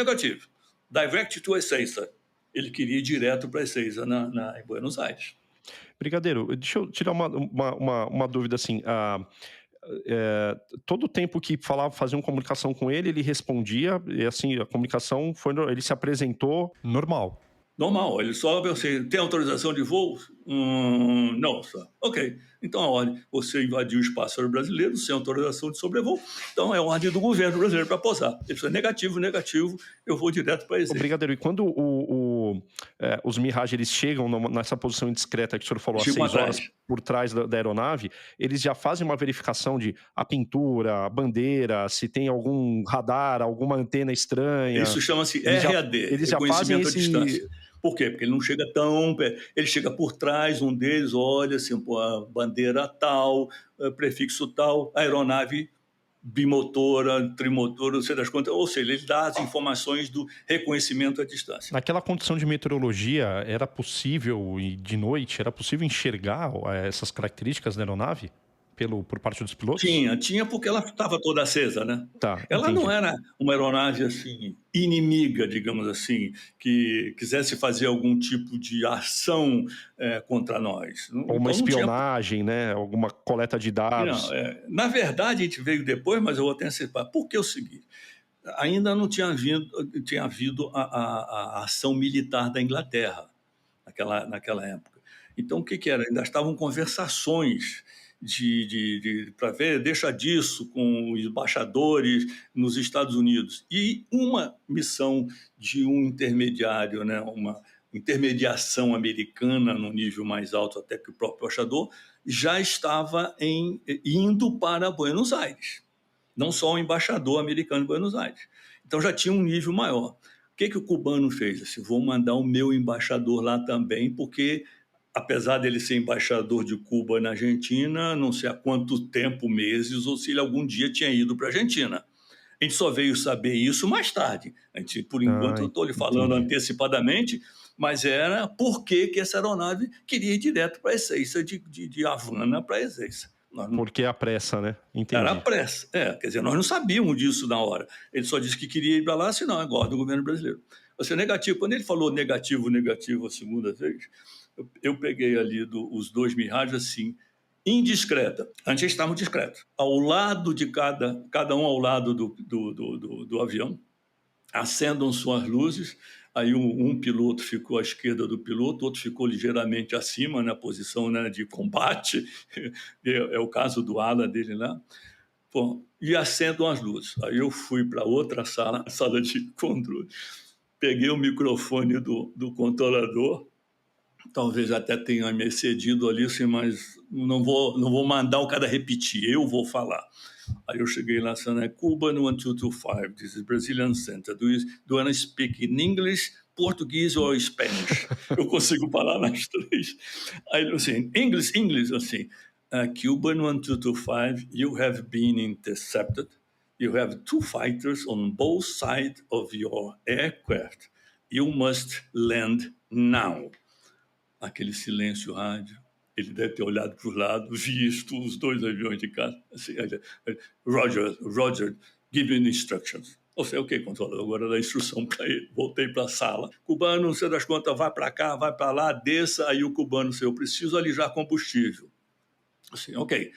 direct to Ezeiza. Ele queria ir direto para Ezeiza, em Buenos Aires. Brigadeiro, deixa eu tirar uma dúvida assim. Todo o tempo que faziam comunicação com ele, ele respondia, e assim, a comunicação ele se apresentou normal. Normal, ele só você tem autorização de voo? Não, só. Ok, então a ordem, você invadiu o espaço aéreo brasileiro sem autorização de sobrevoo, então é a ordem do governo brasileiro para pousar. Ele falou, negativo, eu vou direto para Ezeiza. Brigadeiro, e quando os Mirage eles chegam nessa posição indiscreta que o senhor falou, às 6 horas por trás da aeronave, eles já fazem uma verificação de a pintura, a bandeira, se tem algum radar, alguma antena estranha. Isso chama-se RAD, eles já fazem à distância. Por quê? Porque ele não chega tão perto. Ele chega por trás, um deles olha assim, a bandeira tal, prefixo tal, aeronave bimotora, trimotora, não sei das quantas. Ou seja, ele dá as informações do reconhecimento à distância. Naquela condição de meteorologia, era possível, e de noite, era possível enxergar essas características da aeronave? Por parte dos pilotos? Tinha porque ela estava toda acesa, né? Tá, ela entendi. não era uma aeronave assim, inimiga, digamos assim, que quisesse fazer algum tipo de ação contra nós. Ou uma espionagem, né? Alguma coleta de dados. Não, na verdade, a gente veio depois, mas eu vou até antecipar. Por que o seguinte? Ainda não tinha havido a ação militar da Inglaterra naquela época. Então, o que era? Ainda estavam conversações para ver, deixa disso com os embaixadores nos Estados Unidos. E uma missão de um intermediário, né, uma intermediação americana no nível mais alto até que o próprio embaixador, já estava indo para Buenos Aires. Não só o embaixador americano em Buenos Aires. Então já tinha um nível maior. O que o cubano fez? Assim, vou mandar o meu embaixador lá também, porque apesar dele ser embaixador de Cuba na Argentina, não sei há quanto tempo, meses, ou se ele algum dia tinha ido para a Argentina. A gente só veio saber isso mais tarde. Por enquanto, eu estou lhe falando antecipadamente, mas era por que essa aeronave queria ir direto para Ezeiza, de Havana para Ezeiza. Porque é a pressa, né? Entendi. Era a pressa. Quer dizer, nós não sabíamos disso na hora. Ele só disse que queria ir para lá, senão é igual do governo brasileiro. Você negativo. Quando ele falou negativo a segunda vez, eu peguei ali os dois Mirage assim, indiscreta. Antes estavam discretos. Ao lado de cada um ao lado do avião, acendam suas luzes. Aí um piloto ficou à esquerda do piloto, outro ficou ligeiramente acima, na posição, né, de combate. É o caso do ala dele lá. Bom, e acendam as luzes. Aí eu fui para outra sala, a sala de controle. Peguei o microfone do controlador, talvez até tenha me excedido ali, assim, mas não vou mandar o cara repetir, eu vou falar. Aí eu cheguei lá, assim, Cuban 1225, this is Brazilian Center. Do you want to speak in English, português ou Spanish? Eu consigo falar nas três. Aí, assim, English, assim, Cuban 1225, you have been intercepted. You have 2 fighters on both sides of your aircraft. You must land now. Aquele silêncio rádio. Ele deve ter olhado para o lado, visto os 2 aviões de caça. Assim, Roger, give me instructions. Eu sei, ok, controlador, agora dá instrução para ele. Voltei para a sala. Cubano, não sei das contas, vai para cá, vai para lá, desça. Aí o cubano, eu preciso alijar combustível. Assim, ok.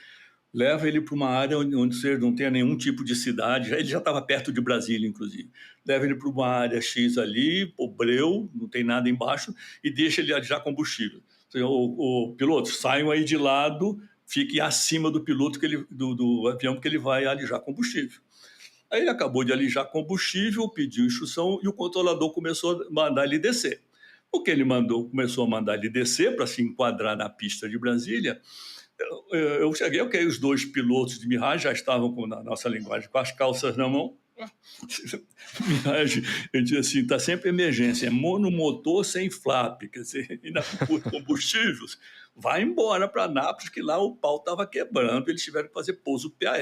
Leva ele para uma área onde você não tenha nenhum tipo de cidade. Ele já estava perto de Brasília, inclusive. Leva ele para uma área X ali, pobreu, não tem nada embaixo, e deixa ele alijar combustível. O piloto, saiam aí de lado, fique acima do piloto do avião, que ele vai alijar combustível. Aí ele acabou de alijar combustível, pediu instrução e o controlador começou a mandar ele descer. O que ele começou a mandar ele descer para se enquadrar na pista de Brasília. Eu cheguei, ok, os 2 pilotos de Mirage já estavam, na nossa linguagem, com as calças na mão. Mirage, eu disse assim, está sempre emergência, é monomotor sem flap, quer dizer, ainda por combustíveis, vai embora para Nápoles, que lá o pau estava quebrando, eles tiveram que fazer pouso PAR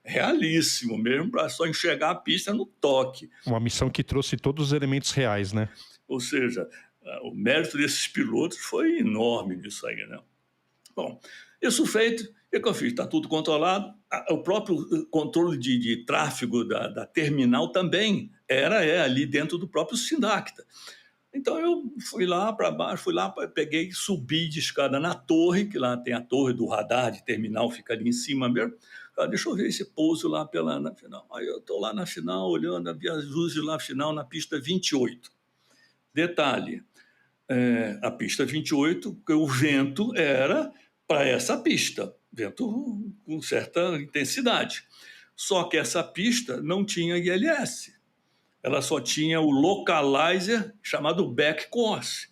realíssimo, mesmo para só enxergar a pista no toque. Uma missão que trouxe todos os elementos reais, né? Ou seja, o mérito desses pilotos foi enorme nisso aí, né? Bom, isso feito, o que eu fiz? Está tudo controlado. O próprio controle de tráfego da terminal também é ali dentro do próprio Sindacta. Então eu fui lá para baixo, peguei, subi de escada na torre, que lá tem a torre do radar de terminal, fica ali em cima mesmo. Deixa eu ver esse pouso lá na final. Aí eu estou lá na final, olhando, vi as luzes lá na final, na pista 28. Detalhe, a pista 28, o vento era para essa pista, vento com certa intensidade. Só que essa pista não tinha ILS. Ela só tinha o localizer chamado backcourse.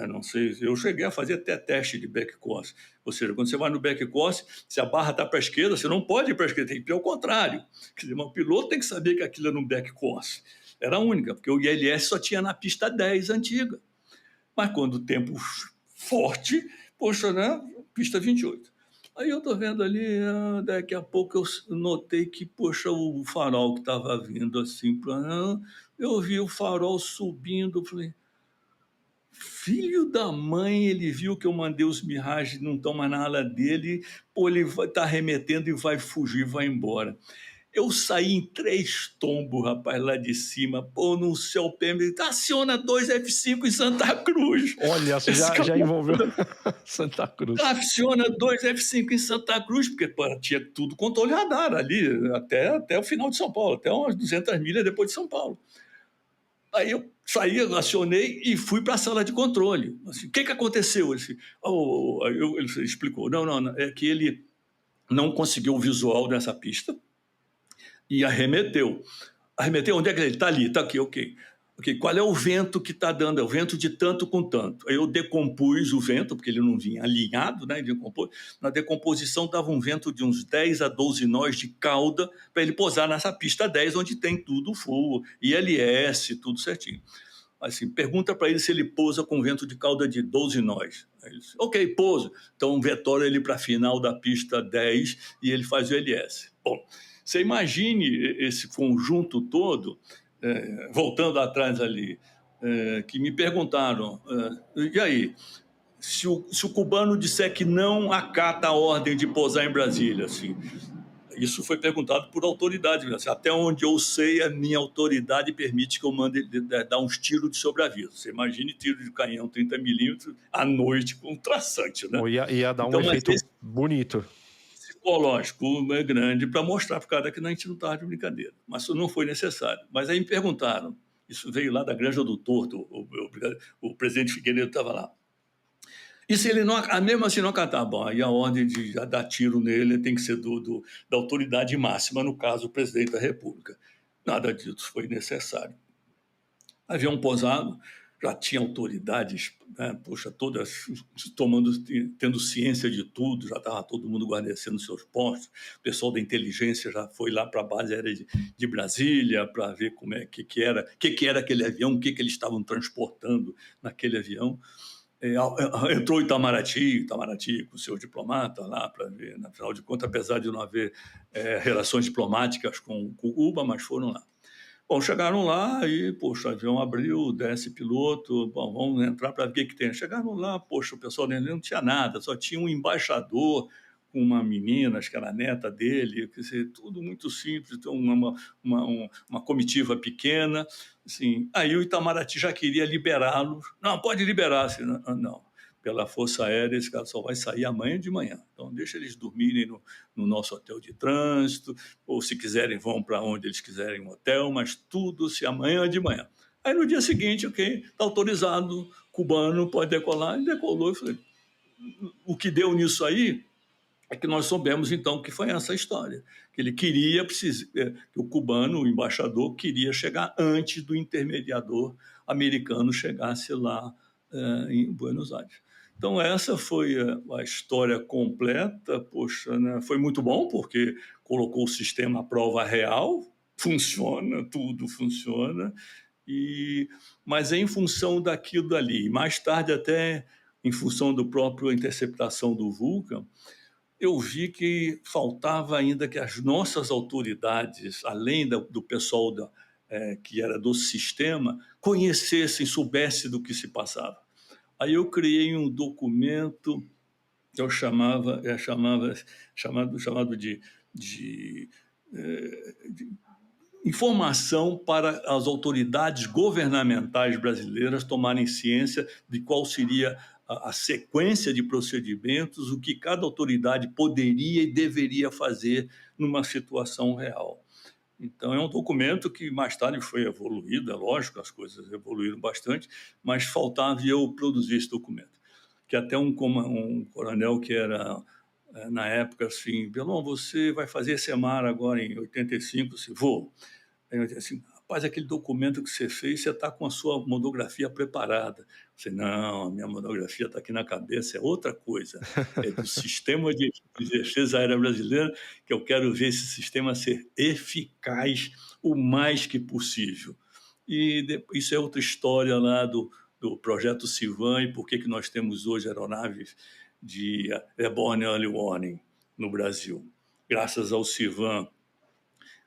Não sei, eu cheguei a fazer até teste de backcourse. Ou seja, quando você vai no backcourse, se a barra está para a esquerda, você não pode ir para a esquerda, tem que ir ao contrário. Quer dizer, o piloto tem que saber que aquilo é no backcourse. Era a única, porque o ILS só tinha na pista 10 antiga. Mas quando o tempo forte, poxa, né? Pista 28. Aí eu estou vendo ali, daqui a pouco eu notei que, poxa, o farol que estava vindo assim, eu vi o farol subindo, falei, filho da mãe, ele viu que eu mandei os Mirage, não estão mais na ala dele, pô, ele está remetendo e vai fugir, vai embora. Eu saí em 3 tombos, rapaz, lá de cima, pô, no céu PM, aciona 2 F5 em Santa Cruz. Olha, você já envolveu Santa Cruz. Aciona 2 F5 em Santa Cruz, porque tinha tudo controle radar ali, até o final de São Paulo, até umas 200 milhas depois de São Paulo. Aí eu saí, acionei e fui para a sala de controle. Assim, o que aconteceu? Ele explicou, não, é que ele não conseguiu o visual dessa pista, e arremeteu. Onde é que ele está? Ali, está aqui, ok. Qual é o vento que está dando? É o vento de tanto com tanto. Aí eu decompus o vento, porque ele não vinha alinhado, né? Na decomposição dava um vento de uns 10 a 12 nós de cauda para ele pousar nessa pista 10, onde tem tudo full, ILS, tudo certinho. Assim, pergunta para ele se ele pousa com vento de cauda de 12 nós. Aí ele disse, ok, pouso. Então vetora ele para a final da pista 10 e ele faz o ILS. Bom, você imagine esse conjunto todo, voltando atrás ali, que me perguntaram, e aí, se o cubano disser que não acata a ordem de pousar em Brasília, assim, isso foi perguntado por autoridade, assim, até onde eu sei, a minha autoridade permite que eu mande dar uns tiros de sobreaviso. Você imagine tiro de canhão 30 milímetros à noite com um traçante, né? Ia dar então, um efeito bonito. psicológico grande para mostrar para o cara que a gente não estava de brincadeira. Mas isso não foi necessário. Mas aí me perguntaram, isso veio lá da Granja do Torto, o presidente Figueiredo estava lá. E se ele não, mesmo assim não acatar, bom, aí a ordem de dar tiro nele tem que ser da autoridade máxima, no caso, o presidente da República. Nada disso foi necessário. Avião pousado, já tinha autoridades, né, poxa, todas tendo ciência de tudo, já estava todo mundo guarnecendo seus postos, o pessoal da inteligência já foi lá para a base aérea de Brasília para ver como é que era aquele avião, o que eles estavam transportando naquele avião. Entrou Itamaraty com o seu diplomata lá para ver, afinal de contas, apesar de não haver relações diplomáticas com Cuba, mas foram lá. Bom, chegaram lá e, poxa, o avião abriu, desce piloto, bom, vamos entrar para ver o que tem. Chegaram lá, poxa, o pessoal dentro não tinha nada, só tinha um embaixador com uma menina, acho que era a neta dele, quer dizer, tudo muito simples, então uma comitiva pequena, assim. Aí o Itamaraty já queria liberá-los. Não, pode liberar. Assim, não, pela Força Aérea, esse cara só vai sair amanhã de manhã. Então, deixa eles dormirem no nosso hotel de trânsito, ou se quiserem, vão para onde eles quiserem no hotel, mas tudo se amanhã de manhã. Aí, no dia seguinte, ok, está autorizado, cubano, pode decolar. E decolou. Eu falei, o que deu nisso aí é que nós soubemos, então, que foi essa história. Que ele queria, que o cubano, o embaixador, queria chegar antes do intermediador americano chegasse lá em Buenos Aires. Então, essa foi a história completa. Poxa, né? Foi muito bom, porque colocou o sistema à prova real, funciona, tudo funciona, mas é em função daquilo dali. Mais tarde, até em função da própria interceptação do Vulcan, eu vi que faltava ainda que as nossas autoridades, além do pessoal que era do sistema, conhecessem, soubessem do que se passava. Aí eu criei um documento que eu chamado de informação para as autoridades governamentais brasileiras tomarem ciência de qual seria a sequência de procedimentos, o que cada autoridade poderia e deveria fazer numa situação real. Então, é um documento que mais tarde foi evoluído, é lógico, as coisas evoluíram bastante, mas faltava eu produzir esse documento. Que até um coronel que era, na época, assim, Belon, você vai fazer SEMAR agora em 85? Se vou. Aí eu disse assim, rapaz, aquele documento que você fez, você está com a sua monografia preparada. Eu disse, não, a minha monografia está aqui na cabeça, é outra coisa. É do sistema de defesa aérea brasileira, que eu quero ver esse sistema ser eficaz o mais que possível. E isso é outra história lá do projeto Civan e por que nós temos hoje aeronaves de Airborne Early Warning no Brasil. Graças ao Civan,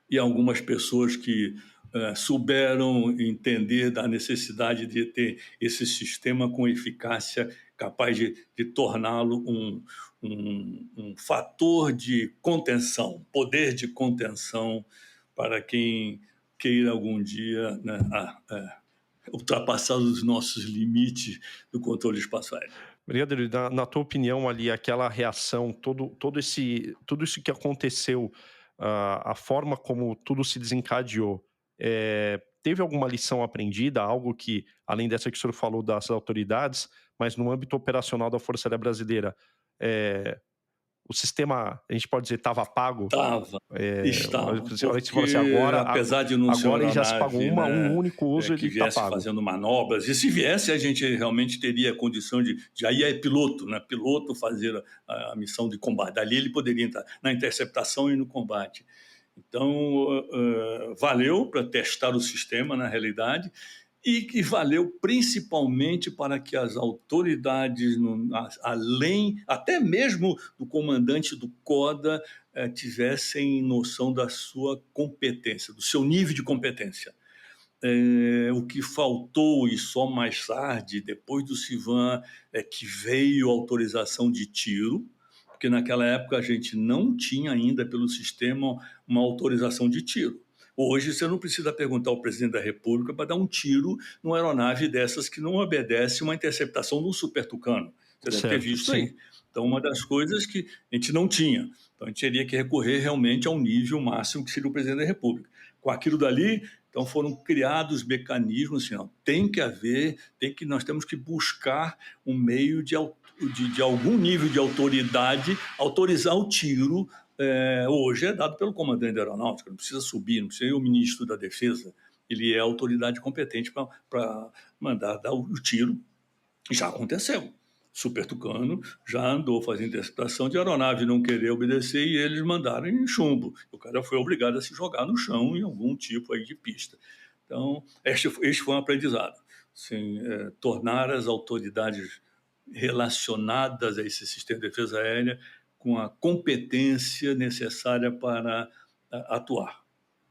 e algumas pessoas que souberam entender da necessidade de ter esse sistema com eficácia capaz de torná-lo um fator de contenção, poder de contenção para quem queira algum dia, né, ultrapassar os nossos limites do controle de espaço aéreo. Brigadeiro, na tua opinião ali, aquela reação, tudo isso que aconteceu, a forma como tudo se desencadeou, teve alguma lição aprendida, algo que, além dessa que o senhor falou das autoridades, mas no âmbito operacional da Força Aérea Brasileira, o sistema, a gente pode dizer, estava pago? Estava. Porque, assim, agora, apesar de não ser agora ele já se pagou um único uso, que ele está viesse pago. fazendo manobras, e se viesse a gente realmente teria a condição de aí é piloto, né? Piloto fazer a missão de combate. Dali ele poderia entrar na interceptação e no combate. Então, valeu para testar o sistema, na realidade, e que valeu principalmente para que as autoridades, além, até mesmo do comandante do CODA, tivessem noção da sua competência, do seu nível de competência. O que faltou, e só mais tarde, depois do Civan, é que veio a autorização de tiro, porque naquela época a gente não tinha ainda pelo sistema uma autorização de tiro. Hoje você não precisa perguntar ao presidente da República para dar um tiro numa aeronave dessas que não obedece uma interceptação de um Super Tucano. Você deve ter visto aí. Então, uma das coisas que a gente não tinha. Então, a gente teria que recorrer realmente ao nível máximo que seria o presidente da República. Com aquilo dali, então foram criados mecanismos assim, ó, nós temos que buscar um meio de algum nível de autoridade, autorizar o tiro. Hoje é dado pelo comandante da aeronáutica, não precisa subir, não precisa ir o ministro da Defesa, ele é a autoridade competente para mandar dar o tiro. Já aconteceu. Super Tucano já andou fazendo interceptação de aeronave, não querer obedecer, e eles mandaram em chumbo. O cara foi obrigado a se jogar no chão em algum tipo aí de pista. Então, este foi um aprendizado. Assim, tornar as autoridades relacionadas a esse sistema de defesa aérea com a competência necessária para atuar.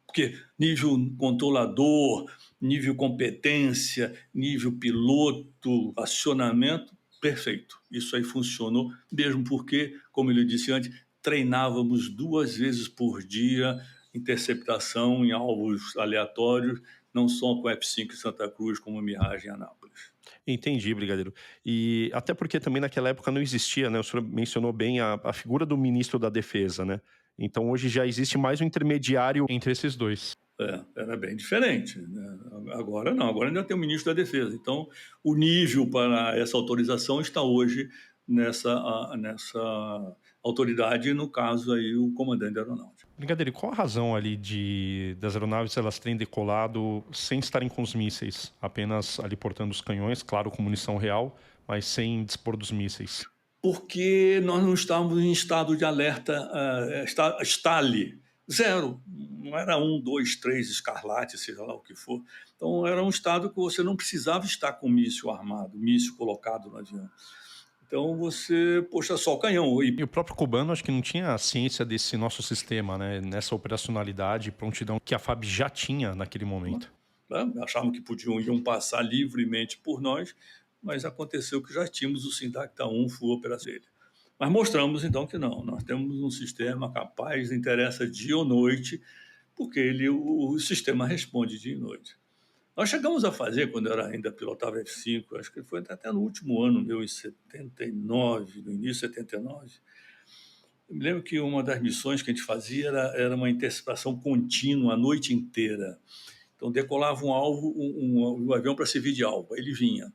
Porque nível controlador, nível competência, nível piloto, acionamento, perfeito. Isso aí funcionou, mesmo porque, como ele disse antes, treinávamos 2 vezes por dia interceptação em alvos aleatórios, não só com F-5 em Santa Cruz, como Mirage em Anápolis. Entendi, brigadeiro. E até porque também naquela época não existia, né? O senhor mencionou bem a figura do ministro da Defesa, né? Então hoje já existe mais um intermediário entre esses dois. Era bem diferente, né? Agora não, agora ainda tem o ministro da Defesa. Então, o nível para essa autorização está hoje nessa autoridade, no caso aí o comandante da aeronáutica. Brigadeiro, qual a razão ali das aeronaves elas terem decolado sem estarem com os mísseis? Apenas ali portando os canhões, claro, com munição real, mas sem dispor dos mísseis? Porque nós não estávamos em estado de alerta STALE, 0. Não era 1, 2, 3 Escarlate, seja lá o que for. Então, era um estado que você não precisava estar com míssil armado, míssil colocado no avião. Então, você puxa só o canhão. E o próprio cubano, acho que não tinha a ciência desse nosso sistema, né? Nessa operacionalidade e prontidão que a FAB já tinha naquele momento. Achavam que iam passar livremente por nós, mas aconteceu que já tínhamos o Sindacta 1 full operacional. Mas mostramos, então, que não. Nós temos um sistema capaz, interessa dia ou noite, porque o sistema responde dia e noite. Nós chegamos a fazer, quando eu ainda pilotava F-5, acho que foi até no último ano meu, em 79, no início de 79, eu me lembro que uma das missões que a gente fazia era uma interceptação contínua a noite inteira. Então, decolava um alvo, um avião para servir de alvo, ele vinha.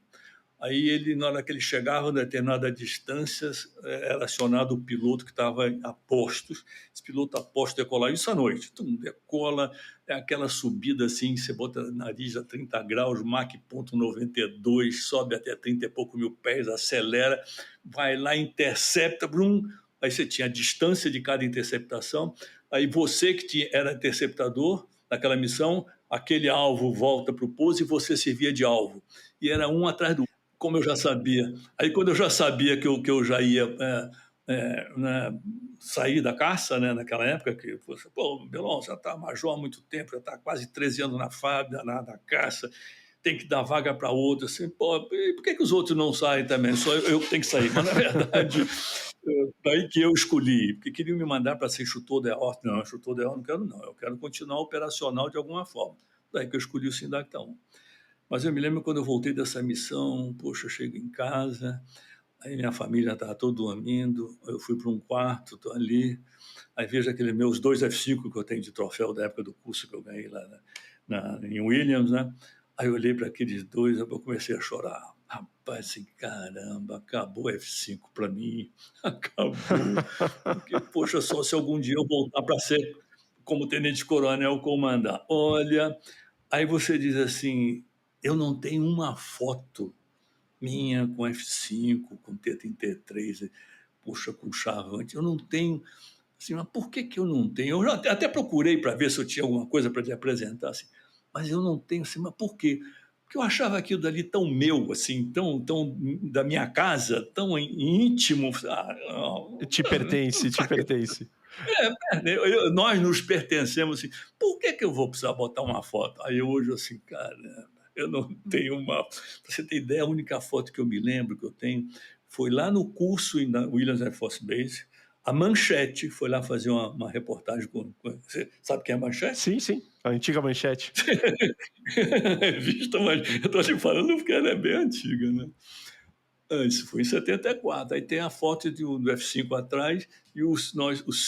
Aí, na hora que ele chegava a determinada distância, era acionado o piloto que estava a postos. Esse piloto a postos decolar, isso à noite. Decola, é aquela subida assim, você bota o nariz a 30 graus, Mach 0.92, sobe até 30 e pouco mil pés, acelera, vai lá, intercepta, brum. Aí você tinha a distância de cada interceptação. Aí você que era interceptador naquela missão, aquele alvo volta para o pouso e você servia de alvo. E era um atrás do outro. Como eu já sabia. Aí, quando eu já sabia que eu já ia sair da caça, né, naquela época, que você, Belon, já está major há muito tempo, já está quase 13 anos na FAB, na caça, tem que dar vaga para outro. Assim, por que os outros não saem também? Só eu que tenho que sair. Mas, na verdade, daí que eu escolhi, porque queriam me mandar para ser instrutor de aorta. Não, instrutor de aorta não quero, não. Eu quero continuar operacional de alguma forma. Daí que eu escolhi o Sindacta 1. Mas eu me lembro quando eu voltei dessa missão, poxa, eu chego em casa, aí minha família estava toda dormindo, eu fui para um quarto, estou ali, aí vejo aqueles meus 2 F5 que eu tenho de troféu da época do curso que eu ganhei lá em Williams, né? Aí eu olhei para aqueles 2, eu comecei a chorar. Rapaz, assim, caramba, acabou o F5 para mim, acabou. Porque, poxa, só se algum dia eu voltar para ser como tenente-coronel comandar. Olha, aí você diz assim, eu não tenho uma foto minha com F5, com T-33, puxa, com chavante. Eu não tenho. Assim, mas por que eu não tenho? Eu até procurei para ver se eu tinha alguma coisa para te apresentar, assim, mas eu não tenho. Assim, mas por quê? Porque eu achava aquilo dali tão meu, assim, tão da minha casa, tão íntimo. Te pertence, te pertence. Nós nos pertencemos, assim, por que eu vou precisar botar uma foto? Aí hoje, assim, caramba, eu não tenho uma... Pra você ter ideia, a única foto que eu me lembro que eu tenho foi lá no curso na Williams Air Force Base. A Manchete foi lá fazer uma reportagem você sabe quem é a Manchete? Sim, sim, a antiga Manchete. Vista, mas eu estou te falando porque ela é bem antiga, né? Isso foi em 74. Aí tem a foto do F-5 atrás e os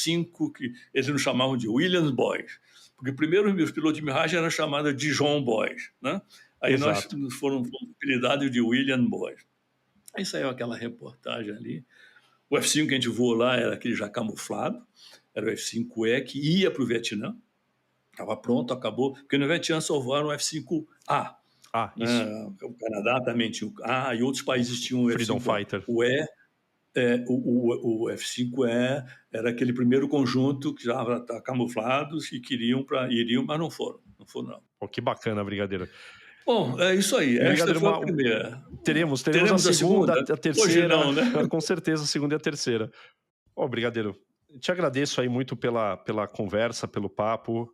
5 que eles nos chamavam de Williams Boys. Porque primeiro os pilotos de miragem eram chamados de John Boys, né? Aí Exato. nós fomos apelidados de Williams Boys. Aí saiu aquela reportagem ali. O F-5 que a gente voou lá era aquele já camuflado, era o F-5E que ia para o Vietnã. Estava pronto, acabou. Porque no Vietnã só voaram o F-5A. Isso. O Canadá também tinha o A, e outros países tinham o Freedom F-5A. Fighter. O F-5E era aquele primeiro conjunto que já estava camuflados e iriam, mas não foram. Não foram, não. Pô, que bacana, Brigadeiro. Bom, é isso aí. Esta foi a primeira. Teremos a segunda, a terceira. Hoje não, né? Com certeza, a segunda e a terceira. Brigadeiro, te agradeço aí muito pela conversa, pelo papo.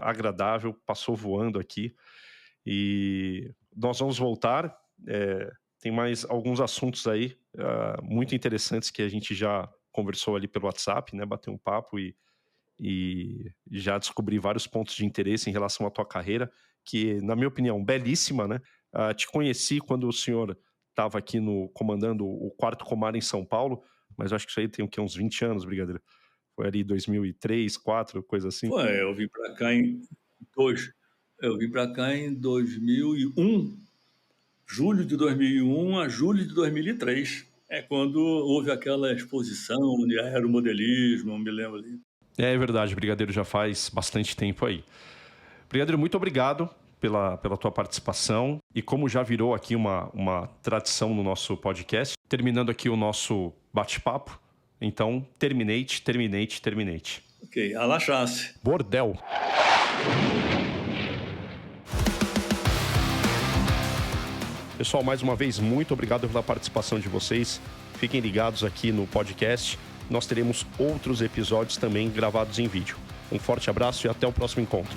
Agradável, passou voando aqui. E nós vamos voltar. Tem mais alguns assuntos aí muito interessantes que a gente já conversou ali pelo WhatsApp, né? Bateu um papo e já descobri vários pontos de interesse em relação à tua carreira, que, na minha opinião, belíssima, né? Te conheci quando o senhor estava aqui comandando o 4º Comar em São Paulo, mas eu acho que isso aí tem uns 20 anos, Brigadeiro. Foi ali 2003, 2004, coisa assim. Eu vim para cá em 2001, julho de 2001 a julho de 2003. É quando houve aquela exposição de aeromodelismo, me lembro ali. É verdade, Brigadeiro, já faz bastante tempo aí. Brigadeiro, muito obrigado pela tua participação. E como já virou aqui uma tradição no nosso podcast, terminando aqui o nosso bate-papo, então, terminate. Ok, à la chasse. Bordel. Pessoal, mais uma vez, muito obrigado pela participação de vocês. Fiquem ligados aqui no podcast. Nós teremos outros episódios também gravados em vídeo. Um forte abraço e até o próximo encontro.